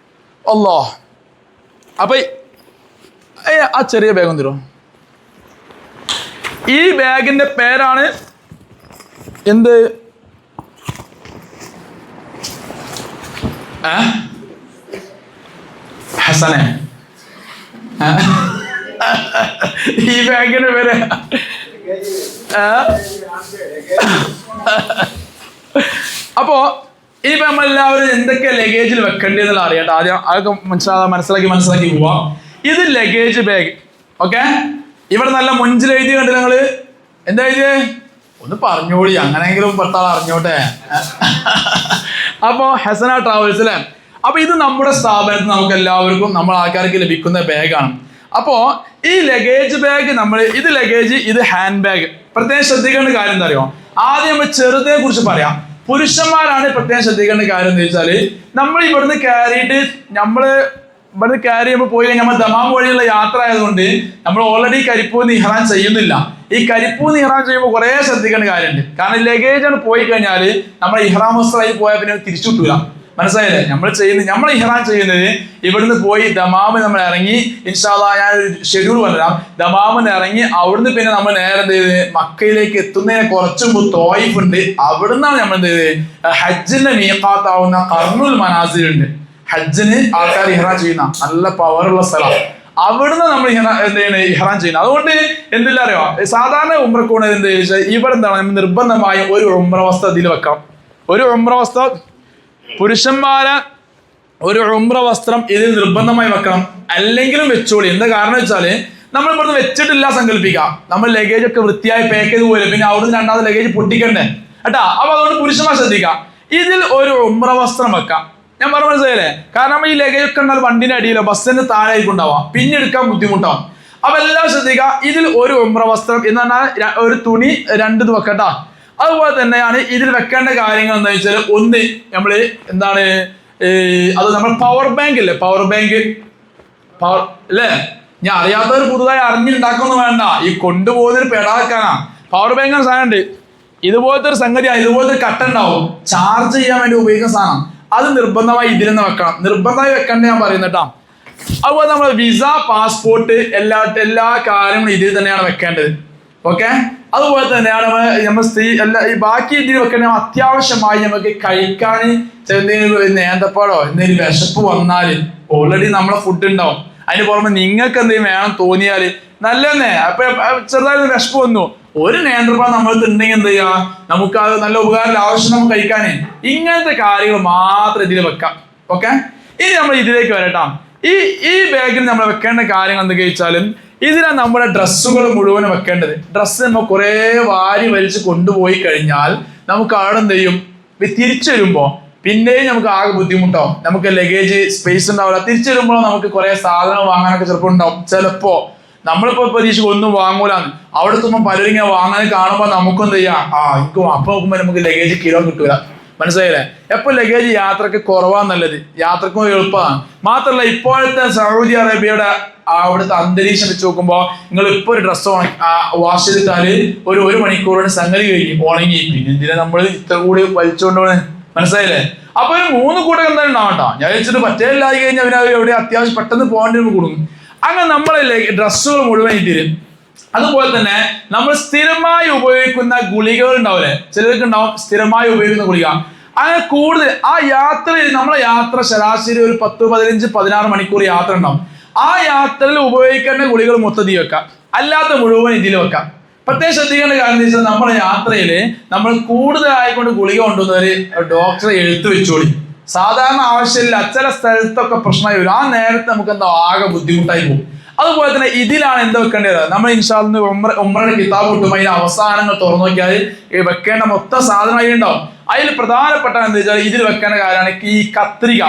അല്ലോ, അപ്പൊ ആ ചെറിയ ബാഗ് ഒന്ന് തരുമോ? ഈ ബാഗിന്റെ പേരാണ് എന്ത്, ഹസനെ. ഈ ബാഗിന്റെ പേര് അപ്പോ ഇനിയിപ്പോ നമ്മളെല്ലാവരും എന്തൊക്കെ ലഗേജിൽ വെക്കേണ്ടതെന്നുള്ള അറിയാട്ടോ. ആദ്യം അതൊക്കെ മനസ്സിലാക്കി പോവാം. ഇത് ലഗേജ് ബാഗ്. ഓക്കെ, ഇവിടെ നല്ല മുഞ്ചിൽ എഴുതി കണ്ടില്ല നിങ്ങള്, എന്താ എഴുതിയേ? ഒന്ന് പറഞ്ഞോളി, അങ്ങനെയെങ്കിലും പെട്ടാൾ അറിഞ്ഞോട്ടെ. അപ്പോ ഹസന ട്രാവൽസ് അല്ലേ. അപ്പൊ ഇത് നമ്മുടെ സ്ഥാപനത്തിൽ നമുക്ക് എല്ലാവർക്കും നമ്മൾ ആൾക്കാർക്ക് ലഭിക്കുന്ന ബാഗാണ്. അപ്പോ ഈ ലഗേജ് ബാഗ് ഇത് ലഗേജ്, ഇത് ഹാൻഡ് ബാഗ്. പ്രത്യേകം ശ്രദ്ധിക്കേണ്ട കാര്യം എന്താ അറിയോ? ആദ്യം നമ്മൾ ചെറുതിനെ കുറിച്ച് പറയാം. പുരുഷന്മാരാണ് പ്രത്യേകം ശ്രദ്ധിക്കേണ്ട കാര്യം എന്ന് വെച്ചാല്, നമ്മൾ ഇവിടുന്ന് കയറിയിട്ട് ഇവിടുന്ന് കയറി നമ്മൾ പോയി കഴിഞ്ഞാൽ, നമ്മൾ ദമാം വഴിയുള്ള യാത്ര ആയതുകൊണ്ട് നമ്മൾ ഓൾറെഡി കരിപ്പൂന്ന് ഇഹ്റാം ചെയ്യുന്നില്ല. ഈ കരിപ്പൂന്ന് ഇഹ്റാം ചെയ്യുമ്പോൾ കുറെ ശ്രദ്ധിക്കേണ്ട കാര്യമുണ്ട്. കാരണം ലഗേജ് ആണ് പോയി കഴിഞ്ഞാൽ നമ്മൾ ഇഹ്റാം വസ്ത്രമായി പോയാൽ പിന്നെ തിരിച്ചു കിട്ടൂല, മനസ്സിലായില്ലേ? നമ്മൾ ഇഹ്റാം ചെയ്യുന്നത് ഇവിടുന്ന് പോയി ദമാമ് നമ്മൾ ഇറങ്ങി, ഇൻഷാ അല്ലാഹ് ഞാൻ ഒരു ഷെഡ്യൂൾ പറഞ്ഞുതരാം. ദമാമിന്ന് ഇറങ്ങി അവിടുന്ന് പിന്നെ നമ്മൾ നേരെ എന്ത് ചെയ്ത് മക്കയിലേക്ക് എത്തുന്നതിന് കുറച്ചു മുമ്പ് തോയിഫ് ഉണ്ട്. അവിടുന്നാണ് നമ്മൾ എന്ത് ചെയ്ത് ഹജ്ജിന്റെ മീഖാത്താവുന്ന ഖർനുൽ മനാസിൽ ഉണ്ട്. ഹജ്ജിന് ആൾക്കാർ ഇഹ്റാം ചെയ്യുന്ന നല്ല പവറുള്ള സ്ഥലം. അവിടുന്ന് നമ്മൾ എന്ത് ചെയ്യണേ ഇഹ്റാം ചെയ്യുന്നത്. അതുകൊണ്ട് എന്തില്ല അറിയോ, സാധാരണ ഉംറക്ക് എന്ത് ചോദിച്ചാൽ ഇവിടെ എന്താണ് നമ്മൾ നിർബന്ധമായും ഒരു ഉംറ വസ്ത്രം ഇതിൽ വെക്കാം. ഒരു ഉംറ വസ്ത്രം പുരുഷന്മാരെ ഒരു ഉംറ വസ്ത്രം ഇതിൽ നിർബന്ധമായി വെക്കണം. അല്ലെങ്കിലും വെച്ചോളി. എന്താ കാരണം വെച്ചാല് നമ്മൾ ഇവിടുന്ന് വെച്ചിട്ടില്ല സങ്കല്പിക്കാം, നമ്മൾ ലഗേജ് ഒക്കെ വൃത്തിയായി പാക്ക് ചെയ്ത് പോലും പിന്നെ അവിടുന്ന് രണ്ടാമത് ലഗേജ് പൊട്ടിക്കണ്ടേ കേട്ടാ. അപ്പൊ അതുകൊണ്ട് പുരുഷന്മാർ ശ്രദ്ധിക്കാം, ഇതിൽ ഒരു ഉംറ വസ്ത്രം വെക്കാം. ഞാൻ പറഞ്ഞ മനസ്സിലായില്ലേ? കാരണം ഈ ലഗേജ് ഒക്കെ ഉണ്ടാവും വണ്ടിന്റെ അടിയിലോ ബസ്സിന്റെ താഴെ ആയിരിക്കുണ്ടാവാം, പിന്നെ എടുക്കാൻ ബുദ്ധിമുട്ടാവും. അപ്പൊ എല്ലാം ശ്രദ്ധിക്കുക, ഇതിൽ ഒരു ഉംറ വസ്ത്രം എന്ന് പറഞ്ഞാൽ ഒരു തുണി 2 വെക്കട്ടാ. അതുപോലെ തന്നെയാണ് ഇതിൽ വെക്കേണ്ട കാര്യങ്ങൾ എന്താ വെച്ചാൽ, ഒന്ന് നമ്മള് എന്താണ് അത് നമ്മൾ പവർ ബാങ്ക് ഇല്ലേ, പവർ അല്ലേ, ഞാൻ അറിയാത്തവർ പുതുതായി അറിഞ്ഞുണ്ടാക്കൊന്നും വേണ്ട, ഈ കൊണ്ടുപോകുന്നതിന് പെടാക്കാനാ. പവർ ബാങ്ക് എന്ന സാധനം ഉണ്ട്, ഇതുപോലത്തെ ഒരു സംഗതിയാണ്, ഇതുപോലത്തെ ഒരു കട്ട ഉണ്ടാവും, ചാർജ് ചെയ്യാൻ വേണ്ടി ഉപയോഗിക്കുന്ന സാധനം. അത് നിർബന്ധമായി ഇതിൽ നിന്ന് വെക്കണം, നിർബന്ധമായി വെക്കണ്ട ഞാൻ പറയുന്നേട്ടാ. അതുപോലെ നമ്മൾ വിസ, പാസ്പോർട്ട് എല്ലാ കാര്യങ്ങളും ഇതിൽ തന്നെയാണ് വെക്കേണ്ടത്. ഓക്കെ, അതുപോലെ തന്നെയാണ് നമ്മൾ ഈ ബാക്കി ഇതിൽ വെക്കേണ്ട അത്യാവശ്യമായി നമുക്ക് കഴിക്കാൻ എന്തെങ്കിലും നേന്തപ്പാടോ എന്തെങ്കിലും വിശപ്പ് വന്നാൽ ഓൾറെഡി നമ്മളെ ഫുഡ് ഉണ്ടാവും. അതിന് പുറമെ നിങ്ങൾക്ക് എന്തെങ്കിലും വേണം തോന്നിയാല് നല്ലതന്നെ. അപ്പൊ ചെറുതായിട്ട് വിശപ്പ് വന്നു, ഒരു നേന്ത്രപ്പഴം നമ്മൾ തിന്നെങ്കിൽ എന്ത് ചെയ്യാ, നമുക്ക് അത് നല്ല ഉപകാരം ആവശ്യം നമുക്ക് കഴിക്കാന്. ഇങ്ങനത്തെ കാര്യങ്ങൾ മാത്രം ഇതിൽ വെക്കാം. ഓക്കെ, ഇനി നമ്മൾ ഇതിലേക്ക് വരട്ടാം. ഈ ബാഗിൽ നമ്മൾ വെക്കേണ്ട കാര്യങ്ങൾ എന്തൊക്കെ വെച്ചാലും ഇതിലാണ് നമ്മുടെ ഡ്രസ്സുകൾ മുഴുവൻ വെക്കേണ്ടത്. ഡ്രസ്സ് നമ്മൾ കുറെ വാരി വലിച്ച് കൊണ്ടുപോയി കഴിഞ്ഞാൽ നമുക്ക് അവിടെ എന്ത് ചെയ്യും, തിരിച്ചു വരുമ്പോ പിന്നെയും നമുക്ക് ആകെ ബുദ്ധിമുട്ടാവും, നമുക്ക് ലഗേജ് സ്പേസ് ഉണ്ടാവില്ല. തിരിച്ചു വരുമ്പോൾ നമുക്ക് കുറെ സാധനങ്ങൾ വാങ്ങാനൊക്കെ ചിലപ്പോൾ ഉണ്ടാവും. ചിലപ്പോ നമ്മളിപ്പോ പ്രതീക്ഷിക്കും ഒന്നും വാങ്ങൂലാന്ന്, അവിടെ എത്തുമ്പോൾ പലരും ഇങ്ങനെ വാങ്ങാൻ കാണുമ്പോൾ നമുക്കെന്ത് ചെയ്യാം, എനിക്ക് അപ്പൊ നോക്കുമ്പോൾ നമുക്ക് ലഗേജ് കിലോ കിട്ടൂല. മനസ്സിലായില്ലേ? എപ്പോൾ ലഗേജ് യാത്രക്ക് കുറവാണ് നല്ലത്, യാത്രക്കും എളുപ്പമാണ്. മാത്രമല്ല ഇപ്പോഴത്തെ സൗദി അറേബ്യയുടെ അവിടുത്തെ അന്തരീക്ഷം വെച്ച് നോക്കുമ്പോൾ നിങ്ങൾ ഇപ്പൊ ഒരു ഡ്രസ്സ് വാഷ് ചെയ്തിട്ടാല് ഒരു മണിക്കൂറിന് സംഗതി കഴിഞ്ഞു ഉണങ്ങി, പിന്നെ എന്തിനാ നമ്മൾ ഇത്ര കൂടി വലിച്ചുകൊണ്ട് പോണേ? മനസ്സിലായില്ലേ? അപ്പൊ ഒരു 3 കൂട്ടം എന്തായാലും ഉണ്ടാവട്ടോ. ഞാൻ വെച്ചിട്ട് പറ്റേലായി കഴിഞ്ഞാൽ അവന് എവിടെ അത്യാവശ്യം പെട്ടെന്ന് പോകേണ്ടി കൊടുക്കും. അങ്ങനെ നമ്മളെ ഡ്രസ്സുകൾ മുഴുവൻ ഇതിൽ. അതുപോലെ തന്നെ നമ്മൾ സ്ഥിരമായി ഉപയോഗിക്കുന്ന ഗുളികകൾ ഉണ്ടാവില്ലേ, ചിലർക്ക് ഉണ്ടാവും സ്ഥിരമായി ഉപയോഗിക്കുന്ന ഗുളിക. അങ്ങനെ കൂടുതൽ ആ യാത്രയിൽ നമ്മളെ യാത്ര ശരാശരി ഒരു 10-15-16 മണിക്കൂർ യാത്ര ഉണ്ടാവും. ആ യാത്രയിൽ ഉപയോഗിക്കേണ്ട ഗുളികൾ മൊത്തത്തിൽ വെക്കാം, അല്ലാത്ത മുഴുവൻ ഇതിൽ വെക്കാം. പ്രത്യേകം ശ്രദ്ധിക്കേണ്ട കാര്യം എന്ന് വെച്ചാൽ നമ്മുടെ യാത്രയില് നമ്മൾ കൂടുതലായിക്കൊണ്ട് ഗുളിക കൊണ്ടുവന്നവര് ഡോക്ടറെ എഴുത്ത് വെച്ചോളി. സാധാരണ ആവശ്യമില്ല, ചില സ്ഥലത്തൊക്കെ പ്രശ്നമായി വരും, ആ നേരത്തെ നമുക്ക് എന്താ ആകെ ബുദ്ധിമുട്ടായി പോകും. അതുപോലെ തന്നെ ഇതിലാണ് എന്താ വെക്കേണ്ടത്, നമ്മൾ ഇൻഷാല്ലാ ഉംറയുടെ കിതാബ് കിട്ടും, അതിന്റെ അവസാനങ്ങൾ തുറന്നു നോക്കിയാൽ വെക്കേണ്ട മൊത്തം സാധനമായി ഉണ്ടാവും. അതിൽ പ്രധാനപ്പെട്ട എന്താ വെച്ചാൽ ഇതിൽ വെക്കേണ്ട കാര്യമാണ് ഈ കത്രിക.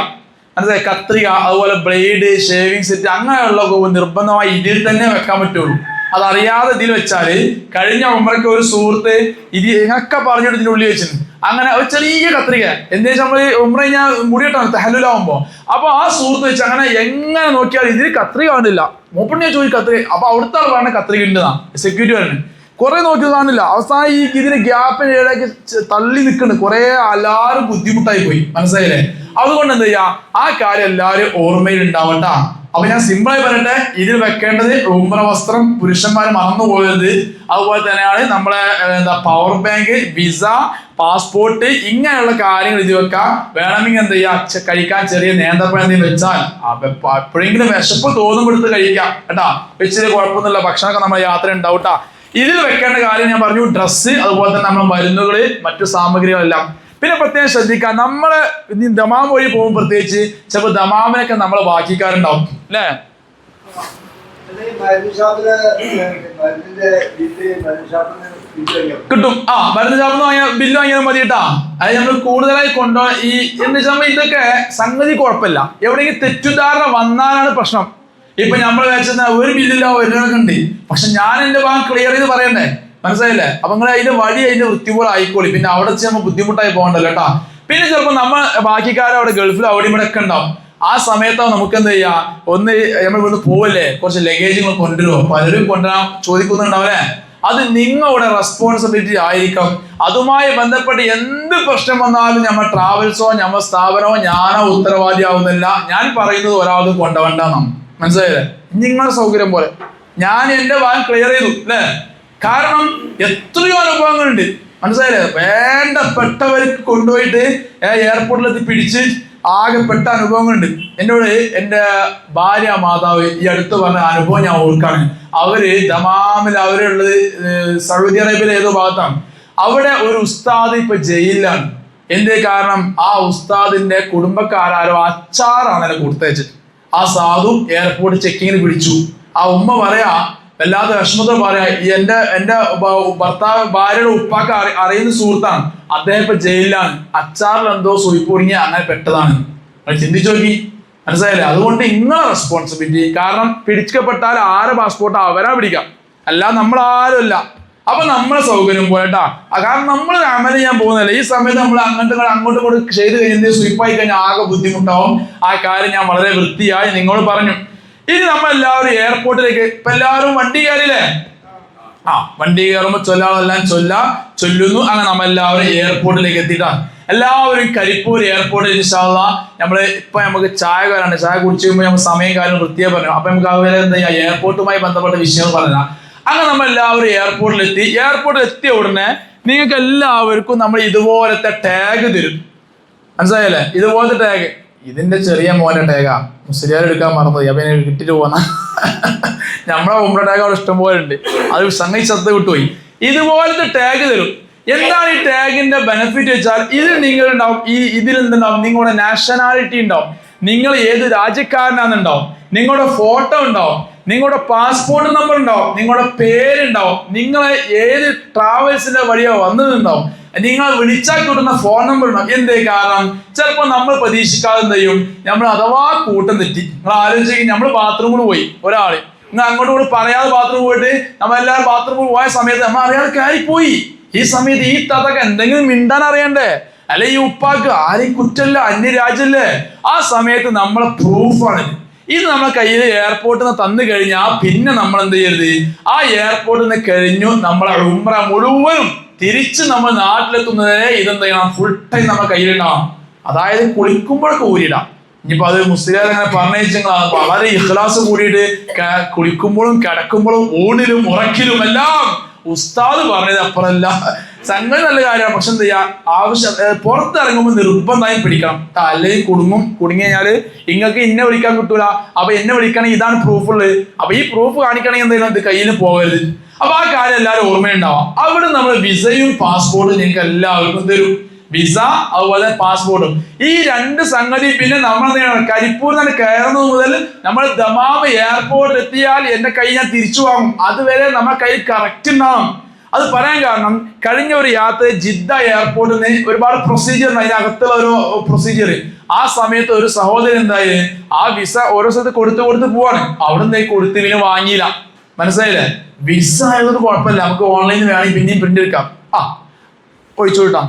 മനസ്സിലായി? കത്രിക, അതുപോലെ ബ്ലേഡ്, ഷേവിങ് സെറ്റ്, അങ്ങനെയുള്ള നിർബന്ധമായി ഇതിൽ തന്നെ വെക്കാൻ പറ്റുള്ളൂ. അതറിയാതെ ഇതിൽ വെച്ചാല്, കഴിഞ്ഞ ഉംറയ്ക്ക് ഒരു സുഹൃത്ത് ഇതിനൊക്കെ പറഞ്ഞിട്ട് ഇതിന്റെ ഉള്ളിൽ വെച്ചിട്ടുണ്ട്. അങ്ങനെ ഒരു ചെറിയ കത്രിക, എന്താ വെച്ചാൽ നമ്മള് ഉംറ ഞാൻ മുടിയിട്ടാണ് തെഹല്ലുലാവുമ്പോ, അപ്പൊ ആ സുഹൃത്ത് വെച്ച് അങ്ങനെ എങ്ങനെ നോക്കിയാൽ ഇതിൽ കത്രിക കാണില്ല. മൂപ്പണ്ണി ചോദിച്ചു കത്രിക, അപ്പൊ അവിടുത്തെ ആൾ പറഞ്ഞ കത്രിക ഉണ്ടെന്നാ സെക്യൂരിറ്റി പറഞ്ഞു. കുറെ നോക്കി കാണില്ല, അവസാനം ഈ ഇതിന് ഗ്യാപ്പിന് ഇടയ്ക്ക് തള്ളി നിൽക്കുന്നുണ്ട്. കുറെ എല്ലാവരും ബുദ്ധിമുട്ടായി പോയി. മനസ്സിലായില്ലേ? അതുകൊണ്ട് എന്താ ചെയ്യാ, ആ കാര്യം എല്ലാവരും ഓർമ്മയിൽ ഉണ്ടാവട്ടാ. അപ്പൊ ഞാൻ സിമ്പിളായി പറയട്ടെ, ഇതിൽ വെക്കേണ്ടത് ഉംറ വസ്ത്രം, പുരുഷന്മാർ മറന്നു പോകരുത്. അതുപോലെ തന്നെയാണ് നമ്മളെ പവർ ബാങ്ക്, വിസ, പാസ്പോർട്ട്, ഇങ്ങനെയുള്ള കാര്യങ്ങൾ ഇത് വെക്കാം. വേണമെങ്കിൽ എന്ത് ചെയ്യാ, കഴിക്കാൻ ചെറിയ നേന്ത്രപ്പഴം എന്തെങ്കിലും വെച്ചാൽ എപ്പോഴെങ്കിലും വിശപ്പ് തോന്നുമ്പോഴത്ത് കഴിക്കാം കേട്ടാ. വെച്ചിട്ട് കുഴപ്പമൊന്നുമില്ല, ഭക്ഷണമൊക്കെ നമ്മുടെ യാത്ര ഉണ്ടാവട്ടാ. ഇതിൽ വെക്കേണ്ട കാര്യം ഞാൻ പറഞ്ഞു, ഡ്രസ്സ്, അതുപോലെ തന്നെ നമ്മുടെ മരുന്നുകള്, മറ്റു സാമഗ്രികളെല്ലാം. പിന്നെ പ്രത്യേകം ശ്രദ്ധിക്കാം, നമ്മള് ദമാം വഴി പോകുമ്പോൾ പ്രത്യേകിച്ച് ചിലപ്പോൾ ദമാമിനൊക്കെ നമ്മളെ ബാക്കിക്കാരുണ്ടാവും അല്ലേ. കിട്ടും. മരുന്ന് ഷാപ്പിൽ വാങ്ങിയ ബില്ല് വാങ്ങിയാൽ മതി കേട്ടാ. അത് നമ്മൾ കൂടുതലായി കൊണ്ടുപോകാൻ ഈ എന്ന് വെച്ചാൽ ഇതൊക്കെ സംഗതി കുഴപ്പമില്ല, എവിടെയെങ്കിലും തെറ്റുദ്ധാരണ വന്നാലാണ് പ്രശ്നം. ഇപ്പൊ നമ്മൾ വെച്ചാൽ ഒരു ബില്ലില്ല ഒരിടക്കുണ്ട്, പക്ഷെ ഞാൻ എന്റെ ഭാഗം ക്ലിയർ ചെയ്ത് പറയണ്ടേ. മനസ്സിലായില്ലേ? അപ്പൊ നിങ്ങൾ അതിന്റെ വഴി അതിന്റെ വൃത്തി പോലെ ആയിക്കോളി, പിന്നെ അവിടെ നമ്മൾ ബുദ്ധിമുട്ടായി പോകണ്ടല്ലോ കേട്ടാ. പിന്നെ ചിലപ്പോൾ നമ്മൾ ബാക്കിക്കാരെ അവിടെ ഗൾഫിൽ അവിടെ ഇവിടെ ഒക്കെ ഉണ്ടാവും. ആ സമയത്തോ നമുക്ക് എന്ത് ചെയ്യാ, ഒന്ന് നമ്മൾ ഇവിടുന്ന് പോവല്ലേ, കുറച്ച് ലഗേജുകൾ കൊണ്ടുവരുമോ, പലരും കൊണ്ടുവരാൻ ചോദിക്കുന്നുണ്ടാവല്ലേ. അത് നിങ്ങളുടെ റെസ്പോൺസിബിലിറ്റി ആയിരിക്കും. അതുമായി ബന്ധപ്പെട്ട് എന്ത് പ്രശ്നം വന്നാലും നമ്മൾ ട്രാവൽസോ നമ്മൾ സ്ഥാപനമോ ഞാനോ ഉത്തരവാദിയാവുന്നില്ല. ഞാൻ പറയുന്നത് ഒരാളും കൊണ്ടുപോകണ്ടെന്നാണ്. മനസ്സിലായില്ലേ? നിങ്ങളുടെ സൗകര്യം പോലെ ഞാൻ എന്റെ ഭാഗം ക്ലിയർ ചെയ്തു അല്ലേ. കാരണം എത്രയോ അനുഭവങ്ങളുണ്ട്. മനസ്സിലായില്ലേ? വേണ്ടപ്പെട്ടവർക്ക് കൊണ്ടുപോയിട്ട് എയർപോർട്ടിലെത്തി പിടിച്ച് ആകെ പെട്ട അനുഭവങ്ങളുണ്ട്. എന്നോട് എൻ്റെ ഭാര്യ മാതാവ് ഈ അടുത്ത് പറഞ്ഞ അനുഭവം ഞാൻ ഓർക്കാണ്. അവര് ദമാമിൽ, അവരുള്ളത് സൗദി അറേബ്യയിലെ ഏതോ ഭാഗത്താണ്. അവിടെ ഒരു ഉസ്താദ് ഇപ്പൊ ജയിലിലാണ്. എന്തേ കാരണം? ആ ഉസ്താദിന്റെ കുടുംബക്കാരോ അച്ചാറാണല്ലോ കൊടുത്തയച്ചത്. ആ സാധു എയർപോർട്ട് ചെക്കിങ്ങിന് പിടിച്ചു. ആ ഉമ്മ പറയാ, വല്ലാതെ വിഷമത്തോടെ പറയാ, എന്റെ ഭർത്താവ് ഭാര്യയുടെ ഉപ്പാക്ക് അറിയുന്ന സുഹൃത്താണ്, അദ്ദേഹം ഇപ്പൊ ജയിലിലാണ്, അച്ചാറിൽ എന്തോ സൂയിപ്പൊടിങ്ങി അങ്ങനെ പെട്ടതാണ്. ചിന്തിച്ചു നോക്കി, മനസ്സിലായില്ലേ? അതുകൊണ്ട് നിങ്ങളെ റെസ്പോൺസിബിലിറ്റി. കാരണം പിടിക്കപ്പെട്ടാൽ ആരെ പാസ്പോർട്ട് അവരാ പിടിക്കാം, അല്ല നമ്മളാരും അല്ല. അപ്പൊ നമ്മളെ സൗകര്യം പോലെട്ടാ. കാരണം നമ്മൾ അമൽ ചെയ്യാൻ പോകുന്നില്ല. ഈ സമയത്ത് നമ്മൾ അങ്ങോട്ടും ഇങ്ങോട്ട് ചെയ്ത് കഴിഞ്ഞാൽ സ്വീപ്പായി കഴിഞ്ഞാൽ ആകെ ബുദ്ധിമുട്ടാവും. ആ കാര്യം ഞാൻ വളരെ വൃത്തിയായി നിങ്ങളോട് പറഞ്ഞു. ഇനി നമ്മളെല്ലാവരും എയർപോർട്ടിലേക്ക്, ഇപ്പൊ എല്ലാവരും വണ്ടി കയറിയില്ലേ? വണ്ടി കയറുമ്പോ ചൊല്ലാതെല്ലാം ചൊല്ലുന്നു. അങ്ങനെ നമ്മളെല്ലാവരും എയർപോർട്ടിലേക്ക് എത്തിയിട്ടാണ്. എല്ലാവരും കരിപ്പൂർ എയർപോർട്ടിൽ ഇൻഷാ അല്ലാഹ് നമുക്ക് ചായ വരാണ്ട്. ചായ കുടിച്ച് കഴിയുമ്പോൾ നമ്മൾ സമയം കാര്യം വൃത്തിയായി പറഞ്ഞു. അപ്പൊ നമുക്ക് അതുവരെ എന്താ ചെയ്യാം, എയർപോർട്ടുമായി ബന്ധപ്പെട്ട വിഷയങ്ങൾ പറഞ്ഞാൽ. അങ്ങനെ നമ്മൾ എല്ലാവരും എയർപോർട്ടിൽ എത്തിയ ഉടനെ നിങ്ങൾക്ക് എല്ലാവർക്കും നമ്മൾ ഇതുപോലത്തെ ടാഗ് തരും. മനസ്സിലായല്ലേ? ഇതുപോലത്തെ ടാഗ്. ഇതിന്റെ ചെറിയ മോനെ ടാഗാ, മുസ്ലിയാർ എടുക്കാൻ മറന്നുപോയി. അപ്പൊ എനിക്ക് കിട്ടിട്ട് പോന്ന നമ്മളെ ഉമ്ര ടാഗ് അവിടെ ഇഷ്ടം പോലെ ഉണ്ട്. അത് സംഗതി ശ്രദ്ധ വിട്ടുപോയി. ഇതുപോലത്തെ ടാഗ് തരും. എന്താണ് ഈ ടാഗിന്റെ ബെനിഫിറ്റ് വെച്ചാൽ, ഇതിൽ നിങ്ങളുണ്ടാവും, ഇതിൽ എന്തുണ്ടാവും, നിങ്ങളുടെ നാഷണാലിറ്റി ഉണ്ടാവും, നിങ്ങൾ ഏത് രാജ്യക്കാരനാണെന്നുണ്ടാവും, നിങ്ങളുടെ ഫോട്ടോ ഉണ്ടാവും, നിങ്ങളുടെ പാസ്പോർട്ട് നമ്പർ ഉണ്ടാവും, നിങ്ങളുടെ പേരുണ്ടാവും, നിങ്ങളെ ഏത് ട്രാവൽസിന്റെ വഴിയോ വന്നതുണ്ടാവും, നിങ്ങൾ വിളിച്ചാൽ കിട്ടുന്ന ഫോൺ നമ്പർ ഉണ്ടാവും. എന്തേ കാരണം? ചിലപ്പോൾ നമ്മൾ പ്രതീക്ഷിക്കാതെ എന്ത് ചെയ്യും, നമ്മൾ അഥവാ കൂട്ടം തെറ്റി. നിങ്ങൾ ആലോചിക്കും, നമ്മൾ ബാത്റൂമിൽ പോയി, ഒരാള് നിങ്ങൾ അങ്ങോട്ടും കൂടി പറയാതെ ബാത്റൂമിൽ പോയിട്ട് നമ്മളെല്ലാവരും ബാത്റൂമിൽ പോയ സമയത്ത് നമ്മൾ അറിയാതെ കയറിപ്പോയി. ഈ സമയത്ത് ഈ താത്തക്ക് എന്തെങ്കിലും മിണ്ടാൻ അറിയണ്ടേ? അല്ലെ ഈ ഉപ്പാക്ക് ആരെയും കുറ്റല്ല, അന്യരാജ്യല്ലേ? ആ സമയത്ത് നമ്മളെ പ്രൂഫാണ് ഇത്. നമ്മളെ കയ്യിൽ എയർപോർട്ടിൽ നിന്ന് തന്നു കഴിഞ്ഞാൽ പിന്നെ നമ്മൾ എന്ത് ചെയ്യരുത്, ആ എയർപോർട്ടിൽ നിന്ന് കഴിഞ്ഞു നമ്മളെ ഉംറ മുഴുവനും തിരിച്ച് നമ്മൾ നാട്ടിലെത്തുന്നതേ ഇതെന്ത് ചെയ്യണം, ഫുൾ ടൈം നമ്മുടെ കയ്യിലുണ്ടാവും. അതായത് കുളിക്കുമ്പോഴൊക്കെ ഊരിടാം. ഇനിയിപ്പോ അത് മുസ്ലിം അങ്ങനെ പറഞ്ഞാൽ വളരെ ഇഖ്ലാസ് കൂടിയിട്ട് കുളിക്കുമ്പോഴും കിടക്കുമ്പോഴും ഊണിലും ഉറക്കിലും എല്ലാം ഉസ്താദ് പറഞ്ഞത് അപ്പുറമല്ല. സംഗതി നല്ല കാര്യമാണ്. പക്ഷെ എന്ത് ചെയ്യാ, ആവശ്യം പുറത്തിറങ്ങുമ്പോൾ നിർബന്ധമായും പിടിക്കണം. അല്ലെങ്കിൽ കുടുങ്ങി കഴിഞ്ഞാല് നിങ്ങൾക്ക് ഇന്നെ വിളിക്കാൻ കിട്ടൂല. അപ്പൊ എന്നെ വിളിക്കണമെങ്കിൽ ഇതാണ് പ്രൂഫ് ഉള്ളത്. അപ്പൊ ഈ പ്രൂഫ് കാണിക്കണമെങ്കിൽ എന്തെങ്കിലും ഇത് കയ്യിൽ പോകരുത്. അപ്പൊ ആ കാര്യം എല്ലാവരും ഓർമ്മയുണ്ടാവാം. അവിടെ നമ്മൾ വിസയും പാസ്പോർട്ടും നിങ്ങൾക്ക് എല്ലാവർക്കും തരും. വിസ അതുപോലെ പാസ്പോർട്ടും. ഈ രണ്ട് സംഗതി പിന്നെ നമ്മൾ കരിപ്പൂർ നിന്ന് കയറുന്നത് മുതൽ നമ്മൾ ദമാം എയർപോർട്ടിൽ എത്തിയാൽ എന്റെ കൈ ഞാൻ തിരിച്ചു വാങ്ങും. അതുവരെ നമ്മുടെ കയ്യിൽ കറക്റ്റ് ഉണ്ടാവും. അത് പറയാൻ കാരണം, കഴിഞ്ഞ ഒരു യാത്ര ജിദ്ദ എയർപോർട്ടിൽ നിന്ന് ഒരുപാട് പ്രൊസീജിയർ ഉണ്ട്, അതിനകത്തുള്ള ഒരു പ്രൊസീജിയർ. ആ സമയത്ത് ഒരു സഹോദരൻ എന്തായി, ആ വിസ ഓരോ സ്ഥലത്ത് കൊടുത്ത് പോവാണ്. അവിടെ നിന്ന് കൊടുത്ത് പിന്നെ വാങ്ങിയില്ല. മനസ്സിലായില്ലേ? വിസ ആയതൊന്നും കുഴപ്പമില്ല, നമുക്ക് ഓൺലൈനിൽ വേണമെങ്കിൽ പിന്നെയും പ്രിന്റ് എടുക്കാം, ഒഴിച്ചു കിട്ടാം.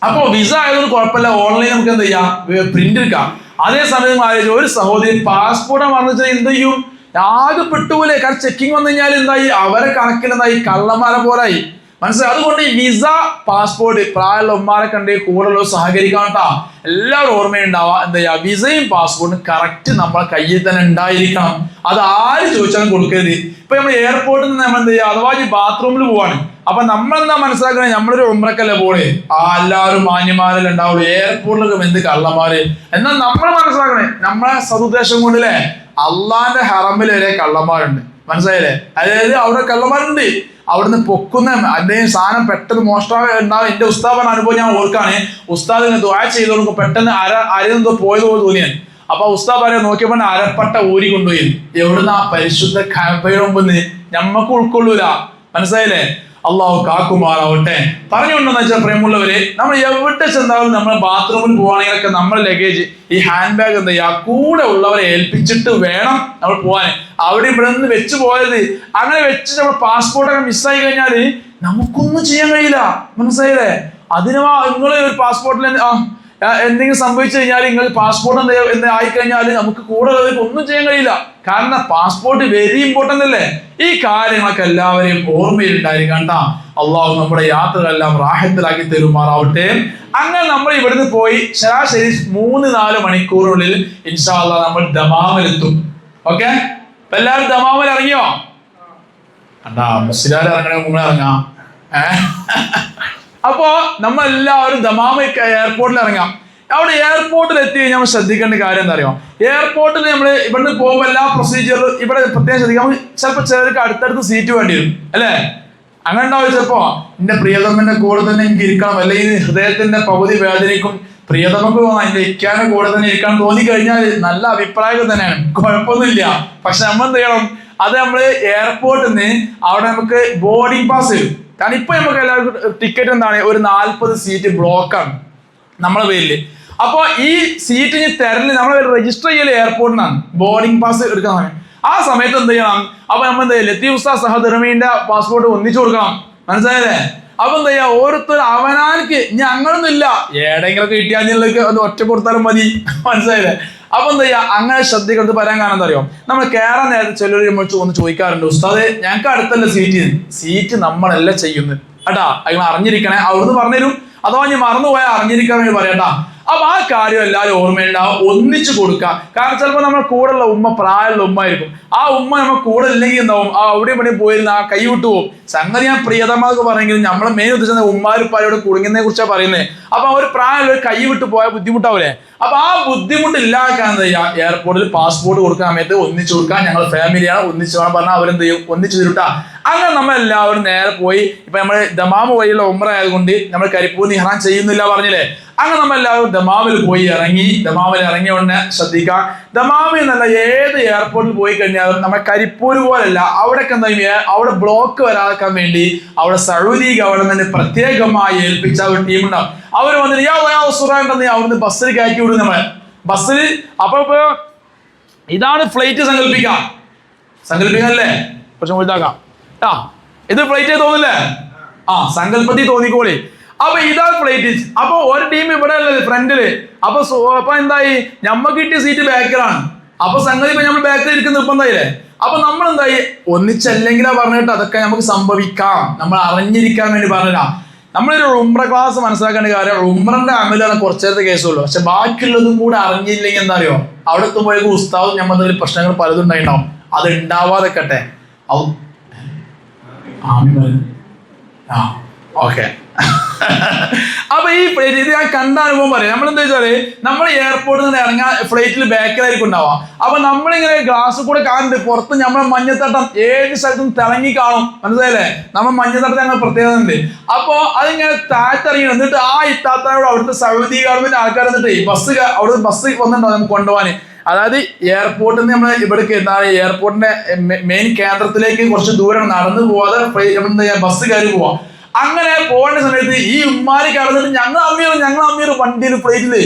അപ്പൊ വിസ ആയതൊന്നും കുഴപ്പമില്ല, ഓൺലൈൻ നമുക്ക് എന്ത് ചെയ്യാം, പ്രിന്റ് എടുക്കാം. അതേസമയം ഒരു സഹോദരി പാസ്പോർട്ട് വന്നിട്ട് എന്ത് ചെയ്യും, ആകെ പെട്ടുപോലെ. കാരണം ചെക്കിങ് വന്നു കഴിഞ്ഞാൽ എന്തായി, അവരെ കണക്കിൽ എന്തായി, കള്ളന്മാരെ പോലായി. മനസ്സിലായി? അതുകൊണ്ട് ഈ വിസ പാസ്പോർട്ട് പ്രായമുള്ള ഉമ്മാരെ കണ്ട് കൂടുതലുള്ള സഹകരിക്കാട്ടാ. എല്ലാവരും ഓർമ്മയുണ്ടാവുക, എന്താ ചെയ്യാ, വിസയും പാസ്പോർട്ടും കറക്റ്റ് നമ്മളെ കയ്യിൽ തന്നെ ഉണ്ടായിരിക്കണം. അത് ആര് ചോദിച്ചാലും കൊടുക്കരുത്. ഇപ്പൊ നമ്മൾ എയർപോർട്ടിൽ നിന്ന് നമ്മൾ എന്ത് ചെയ്യുക, അഥവാ ഈ ബാത്റൂമിൽ പോവാണ്, അപ്പൊ നമ്മളെന്താ മനസ്സിലാക്കണേ, നമ്മളൊരു ഉംറക്കല്ലേ പോളെ, എല്ലാവരും മാന്യന്മാരെല്ലാം ഉണ്ടാവുള്ളൂ. എയർപോർട്ടിലൊക്കെ എന്ത് കള്ളന്മാര്. എന്നാൽ നമ്മൾ മനസ്സിലാക്കണേ, നമ്മളെ സതുദ്ദേശം കൊണ്ടല്ലേ, അള്ളാന്റെ ഹറമിൽ വരെ കള്ളന്മാരുണ്ട്. മനസ്സിലായില്ലേ? അതായത് അവിടെ കള്ളന്മാരുണ്ട്. അവിടുന്ന് പൊക്കുന്ന എന്തെങ്കിലും സാധനം പെട്ടെന്ന് മോഷ്ടാവ് ഉണ്ടാവും. എന്റെ ഉസ്താദ് പറഞ്ഞ അനുഭവം ഞാൻ ഓർക്കാണ്. ഉസ്താദ് ഇങ്ങനെ ദുആ ചെയ്തോളൂ, പെട്ടെന്ന് അരയെന്തോ പോയത് പോലെ തോന്നിയാണ്. അപ്പൊ ഉസ്താദ് പറയാൻ നോക്കിയപ്പോൾ അരപ്പട്ട ഊരി കൊണ്ടുപോയി. എവിടുന്ന്? ആ പരിശുദ്ധ കഅബയുടെ മുമ്പിന്ന്. ഞമ്മക്ക് ഉൾക്കൊള്ളൂല. മനസ്സിലായില്ലേ? അള്ളാഹു കാക്കുമാറാവട്ടെ. പറഞ്ഞുകൊണ്ടെന്ന് വെച്ചാൽ പ്രിയമുള്ളവരെ, നമ്മൾ എവിടെ ചെന്നാലും നമ്മൾ ബാത്റൂമിൽ പോവാണെങ്കിലൊക്കെ നമ്മുടെ ലഗേജ്, ഈ ഹാൻഡ് ബാഗ് എന്താ ചെയ്യുക, കൂടെ ഉള്ളവരെ ഏൽപ്പിച്ചിട്ട് വേണം നമ്മൾ പോവാൻ. അവിടെ ഇവിടെ നിന്ന് വെച്ച് പോയത്, അങ്ങനെ വെച്ച് നമ്മൾ പാസ്പോർട്ടൊക്കെ മിസ്സായി കഴിഞ്ഞാൽ നമുക്കൊന്നും ചെയ്യാൻ കഴിയില്ല. മനസ്സിലായില്ലേ? അതിന് നിങ്ങൾ ഒരു പാസ്പോർട്ടിൽ എന്തെങ്കിലും സംഭവിച്ചു കഴിഞ്ഞാൽ, നിങ്ങൾ പാസ്പോർട്ട് എന്താ ആയിക്കഴിഞ്ഞാൽ നമുക്ക് കൂടെ ഒന്നും ചെയ്യാൻ കഴിയില്ല. കാരണം പാസ്പോർട്ട് വെരി ഇമ്പോർട്ടന്റ് അല്ലേ. ഈ കാര്യങ്ങളൊക്കെ എല്ലാവരെയും ഓർമ്മയിലുണ്ടായിരിക്കും കേട്ടാ. അള്ളാഹു നമ്മുടെ യാത്രകളെല്ലാം റാഹത്തിലാക്കി തരുമാറാവട്ടെ. അങ്ങനെ നമ്മൾ ഇവിടുന്ന് പോയി ശരാശരി 3-4 മണിക്കൂറിനുള്ളിൽ ഇൻഷാ അല്ലാഹ് നമ്മൾ ദമാമിലെത്തും. ഓക്കെ, അപ്പൊ എല്ലാവരും ദമാമിൽ ഇറങ്ങിയോ? കണ്ടാ, മുസ്ലിം ഇറങ്ങണേ മുമ്പ് ഇറങ്ങാം. അപ്പോ നമ്മളെല്ലാവരും ദമാം എയർപോർട്ടിൽ ഇറങ്ങാം. അവിടെ എയർപോർട്ടിൽ എത്തി കഴിഞ്ഞാൽ നമ്മൾ ശ്രദ്ധിക്കേണ്ട കാര്യം എന്താ അറിയോ? എയർപോർട്ടിൽ നമ്മൾ ഇവിടുന്ന് പോകുമ്പോൾ എല്ലാ പ്രൊസീജിയറും ഇവിടെ പ്രത്യേകം ശ്രദ്ധിക്കാം. ചിലപ്പോൾ ചിലർക്ക് അടുത്തടുത്ത് സീറ്റ് വേണ്ടി വരും അല്ലേ? അങ്ങനെ ഉണ്ടാവും. ചിലപ്പോ എന്റെ പ്രിയതമന്റെ കൂടെ തന്നെ എനിക്ക് ഇരിക്കണം, അല്ലെങ്കിൽ ഹൃദയത്തിന്റെ പകുതി വേദനയ്ക്കും പ്രിയതമക്ക് തോന്നാം എന്റെ ഇക്കാന്റെ കൂടെ തന്നെ ഇരിക്കാൻ തോന്നി കഴിഞ്ഞാൽ നല്ല അഭിപ്രായം തന്നെയാണ്, കുഴപ്പമൊന്നുമില്ല. പക്ഷെ നമ്മൾ എന്ത് ചെയ്യണം? അത് നമ്മള് എയർപോർട്ടിൽ നിന്ന് അവിടെ നമുക്ക് ബോർഡിംഗ് പാസ് തരും. കാരണം ഇപ്പൊ നമുക്ക് എല്ലാവർക്കും ടിക്കറ്റ് എന്താണ്, ഒരു 40 സീറ്റ് ബ്ലോക്കാണ് നമ്മളെ പേരില്. അപ്പൊ ഈ സീറ്റ് ഇനി തരല് നമ്മളെ രജിസ്റ്റർ ചെയ്യല് എയർപോർട്ടിൽ നിന്നാണ്, ബോർഡിംഗ് പാസ് എടുക്കുന്ന സമയം. ആ സമയത്ത് എന്ത് ചെയ്യണം? അപ്പൊ നമ്മൾ എന്ത് ചെയ്യും? ലത്തീഫ് ഉസ്താദ് സഹധർമ്മീന്റെ പാസ്പോർട്ട് ഒന്നിച്ചു കൊടുക്കണം, മനസ്സിലായല്ലേ? അപ്പൊ എന്താ ചെയ്യാ? ഓരോരുത്തർ അവനാർക്ക് ഇനി അങ്ങനൊന്നും ഇല്ല, ഏടെങ്കിലൊക്കെ കിട്ടിയാഞ്ഞിലേക്ക് അത് ഒറ്റ കൊടുത്താലും മതി, മനസ്സിലായില്ലേ? അപ്പൊ എന്താ ചെയ്യാ? അങ്ങനെ ശ്രദ്ധിക്കുന്നത് പറയാൻ കാരണം എന്താ അറിയോ? നമ്മൾ കയറാൻ നേരത്തെ ചിലർ നമ്മൾ ഒന്ന് ചോദിക്കാറുണ്ട്, ഉസ്താദ് ഞങ്ങൾക്ക് അടുത്തല്ല സീറ്റ് നമ്മളല്ല ചെയ്യുന്നത് കേട്ടാ, അങ്ങനെ അറിഞ്ഞിരിക്കണേ, അവിടുന്ന് പറഞ്ഞുതരും. അഥവാ ഞാൻ മറന്നുപോയാൽ അറിഞ്ഞിരിക്കാൻ വേണ്ടി പറയട്ടാ. അപ്പൊ ആ കാര്യം എല്ലാവരും ഓർമ്മയുണ്ടാവും, ഒന്നിച്ചു കൊടുക്കുക. കാരണം ചിലപ്പോൾ നമ്മുടെ കൂടെയുള്ള ഉമ്മ പ്രായമുള്ള ഉമ്മ ആയിരിക്കും. ആ ഉമ്മ നമ്മൾ കൂടെ ഇല്ലെങ്കിൽ എന്താവും? ആ അവിടെ ഇവിടെ പോയിരുന്ന ആ കൈ വിട്ടു പോകും. സംഗതി ഞാൻ പ്രിയതമാർക്ക് പറഞ്ഞെങ്കിലും നമ്മളെ മെയിൻ ഉദ്ദേശിച്ച ഉമ്മാരിപ്പാരോട് കുടുങ്ങുന്നതിനെ കുറിച്ചാണ് പറയുന്നത്. അപ്പൊ അവർ പ്രായമുള്ള കൈ വിട്ടു പോയാൽ ബുദ്ധിമുട്ടാവില്ലേ? അപ്പൊ ആ ബുദ്ധിമുട്ട് ഇല്ലാക്കാൻ എന്താ ചെയ്യുക? എയർപോർട്ടിൽ പാസ്പോർട്ട് കൊടുക്കാൻ സമയത്ത് ഒന്നിച്ചു കൊടുക്കാൻ, ഞങ്ങൾ ഫാമിലിയാണ് ഒന്നിച്ചു വേണം പറഞ്ഞാൽ അവരെന്ത് ചെയ്യും? ഒന്നിച്ചു തരുട്ടാ. അങ്ങനെ നമ്മൾ എല്ലാവരും നേരെ പോയി. ഇപ്പൊ നമ്മൾ ദമാം വഴിയുള്ള ഉംറ ആയതുകൊണ്ട് നമ്മൾ കരിപ്പൂർ ഇഹ്റാം ചെയ്യുന്നില്ല പറഞ്ഞില്ലേ? അങ്ങനെ നമ്മൾ എല്ലാവരും ദമാമിൽ പോയി ഇറങ്ങി. ദമാമിൽ ഇറങ്ങിയ ഉടനെ ശ്രദ്ധിക്കാം, ദമാമിൽ നിന്നല്ല ഏത് എയർപോർട്ടിൽ പോയി കഴിഞ്ഞാലും നമ്മൾ കരിപ്പൂർ പോലല്ല, അവിടെയൊക്കെ എന്താ അവിടെ ബ്ലോക്ക് വരാതിരിക്കാൻ വേണ്ടി അവിടെ സൗദി ഗവൺമെന്റ് പ്രത്യേകമായി ഏൽപ്പിച്ച ഒരു ടീം ഉണ്ടാവും. അവർ വന്നിട്ട് അവിടുന്ന് ബസ്സിൽ കയറ്റി വിടും നമ്മളെ ബസ്സിൽ. അപ്പൊ ഇതാണ് ഫ്ലൈറ്റ് സങ്കല്പിക്കല്ലേ? കുറച്ചും ഇതാക്കാം. ഇത് ഫ്ലൈറ്റ് തോന്നില്ലേ? സങ്കല്പത്തിൽ തോന്നിക്കോളി. അപ്പൊ ഇതാ ഫ്ലൈറ്റ്. അപ്പൊ ഒരു ടീം ഇവിടെ ഉള്ളത് ഫ്രണ്ടില്. അപ്പൊ എന്തായി? ഞമ്മക്ക് കിട്ടിയ സീറ്റ് ബാക്കിലാണ്. അപ്പൊ സംഗതി ഇപ്പൊ നമ്മൾ ബാക്കിൽ ഇരിക്കുന്ന നിർബന്ധമായില്ലേ? അപ്പൊ നമ്മൾ എന്തായി? ഒന്നിച്ചല്ലെങ്കിലാ പറഞ്ഞിട്ട് അതൊക്കെ നമുക്ക് സംഭവിക്കാം, നമ്മൾ അറിഞ്ഞിരിക്കാൻ വേണ്ടി പറഞ്ഞില്ല. നമ്മളൊരു ഉംറ ക്ലാസ് മനസ്സിലാക്കേണ്ട കാര്യം, ഉംറന്റെ അമലാണ് കുറച്ചേരത്തെ കേസുള്ളൂ. പക്ഷെ ബാക്കിയുള്ളതും കൂടെ അറിഞ്ഞില്ലെങ്കിൽ എന്താ അറിയോ? അവിടെ എത്തുമ്പോഴേക്കും ഉസ്താദും ഞമ്മതിൽ പ്രശ്നങ്ങൾ പലതും ഉണ്ടായിട്ടുണ്ടാവും. അത് ഉണ്ടാവാതെക്കട്ടെ. ഓക്കെ. അപ്പൊ ഈ ഇത് ഞാൻ കണ്ട അനുഭവം പറയാം. നമ്മളെന്താ വെച്ചാല് നമ്മൾ എയർപോർട്ടിൽ നിന്ന് ഇറങ്ങാൻ ഫ്ലൈറ്റിൽ ബാക്കിലായിരിക്കും ഉണ്ടാവുക. അപ്പൊ നമ്മളിങ്ങനെ ഗ്ലാസ് കൂടെ കാണുന്നുണ്ട് പുറത്ത് നമ്മളെ മഞ്ഞത്തട്ടം ഏത് സ്ഥലത്തും തിളങ്ങി കാണും, മനസ്സിലായില്ലേ? നമ്മൾ മഞ്ഞത്തട്ടം ഞങ്ങൾ പ്രത്യേകത ഉണ്ട്. അപ്പൊ അതിങ്ങനെ താഴ്ത്തിറങ്ങി എന്നിട്ട് ആ ഇത്താത്തോട് അവിടുത്തെ സൗദി ഗവൺമെന്റ് ആൾക്കാർ എന്നിട്ട് അവിടെ ബസ് വന്നിട്ടുണ്ടോ നമുക്ക് കൊണ്ടുപോകാൻ. അതായത് എയർപോർട്ടിൽ നിന്ന് നമ്മൾ ഇവിടേക്ക് എന്താണ് എയർപോർട്ടിന്റെ മെയിൻ കേന്ദ്രത്തിലേക്ക് കുറച്ച് ദൂരം നടന്നു പോവാതെ ബസ് കയറി പോവാം. അങ്ങനെ പോകേണ്ട സമയത്ത് ഈ ഉമ്മാര് കടന്നിട്ട് ഞങ്ങൾ അമീർ വണ്ടിയിൽ ഫ്ലൈറ്റില്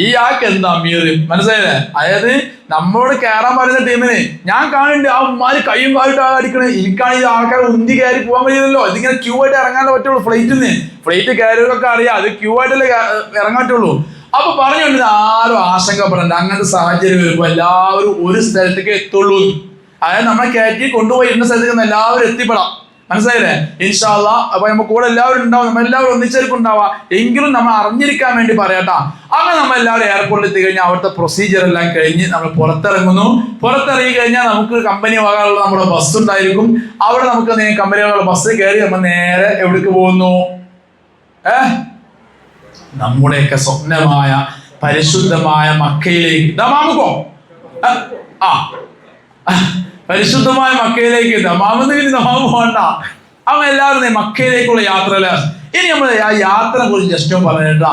ഈ ആൾക്ക് എന്താ അമീർ, മനസ്സിലായില്ലേ? അതായത് നമ്മളോട് കയറാൻ പറയുന്ന ടീമിന് ഞാൻ കാണുന്നുണ്ട് ആ ഉമ്മാര് കയ്യും കാലിട്ട് അടിക്കണേ. എനിക്കാണെങ്കിൽ ആൾക്കാർ ഉന്തി കയറി പോകാൻ കഴിയില്ലല്ലോ. ഇതിങ്ങനെ ക്യൂ ആയിട്ട് ഇറങ്ങാൻ പറ്റുള്ളൂ. ഫ്ലൈറ്റ് കയറിയവർക്കൊക്കെ അറിയാം, അത് ക്യൂ ആയിട്ടല്ലേ ഇറങ്ങാൻ പറ്റുള്ളൂ. അപ്പൊ പറഞ്ഞുകൊണ്ട് ആരും ആശങ്കപ്പെടണ്ട. അങ്ങനത്തെ സാഹചര്യം വരുമ്പോ എല്ലാവരും ഒരു സ്ഥലത്തേക്ക് എത്തുള്ളൂ. അതായത് നമ്മളെ കയറ്റി കൊണ്ടുപോയി ഇരുന്ന സ്ഥലത്തേക്ക് എല്ലാവരും എത്തിപ്പെടാം, മനസ്സിലായില്ലേ? ഇൻഷാ അല്ലാഹ്. അപ്പൊ നമുക്ക് കൂടെ എല്ലാവരും ഉണ്ടാവും, നമ്മളെല്ലാവരും ഒന്നിച്ചേർക്കും ഉണ്ടാവാം. എങ്കിലും നമ്മൾ അറിഞ്ഞിരിക്കാൻ വേണ്ടി പറയാട്ടാ. അങ്ങനെ നമ്മൾ എല്ലാവരും എയർപോർട്ടിൽ എത്തി കഴിഞ്ഞാൽ അവിടുത്തെ പ്രൊസീജിയർ എല്ലാം കഴിഞ്ഞ് നമ്മൾ പുറത്തിറങ്ങുന്നു. പുറത്തിറങ്ങി കഴിഞ്ഞാൽ നമുക്ക് കമ്പനി വകയുള്ള നമ്മുടെ ബസ് ഉണ്ടായിരിക്കും. അവിടെ നമുക്ക് കമ്പനി വകയുള്ള ബസ് കയറി നമ്മൾ നേരെ എവിടേക്ക് പോകുന്നു? നമ്മുടെയൊക്കെ സ്വപ്നമായ പരിശുദ്ധമായ മക്കയിലേക്ക്. ദമാമുക്കോ? പരിശുദ്ധമായ മക്കയിലേക്ക്. ദമാമെന്ന് ദമാമ് വേണ്ട. അവൻ എല്ലാവരും മക്കയിലേക്കുള്ള യാത്രയിലാണ്. ഇനി നമ്മൾ ആ യാത്രയെ കുറിച്ച് ജസ്റ്റ് പറഞ്ഞിട്ടാ.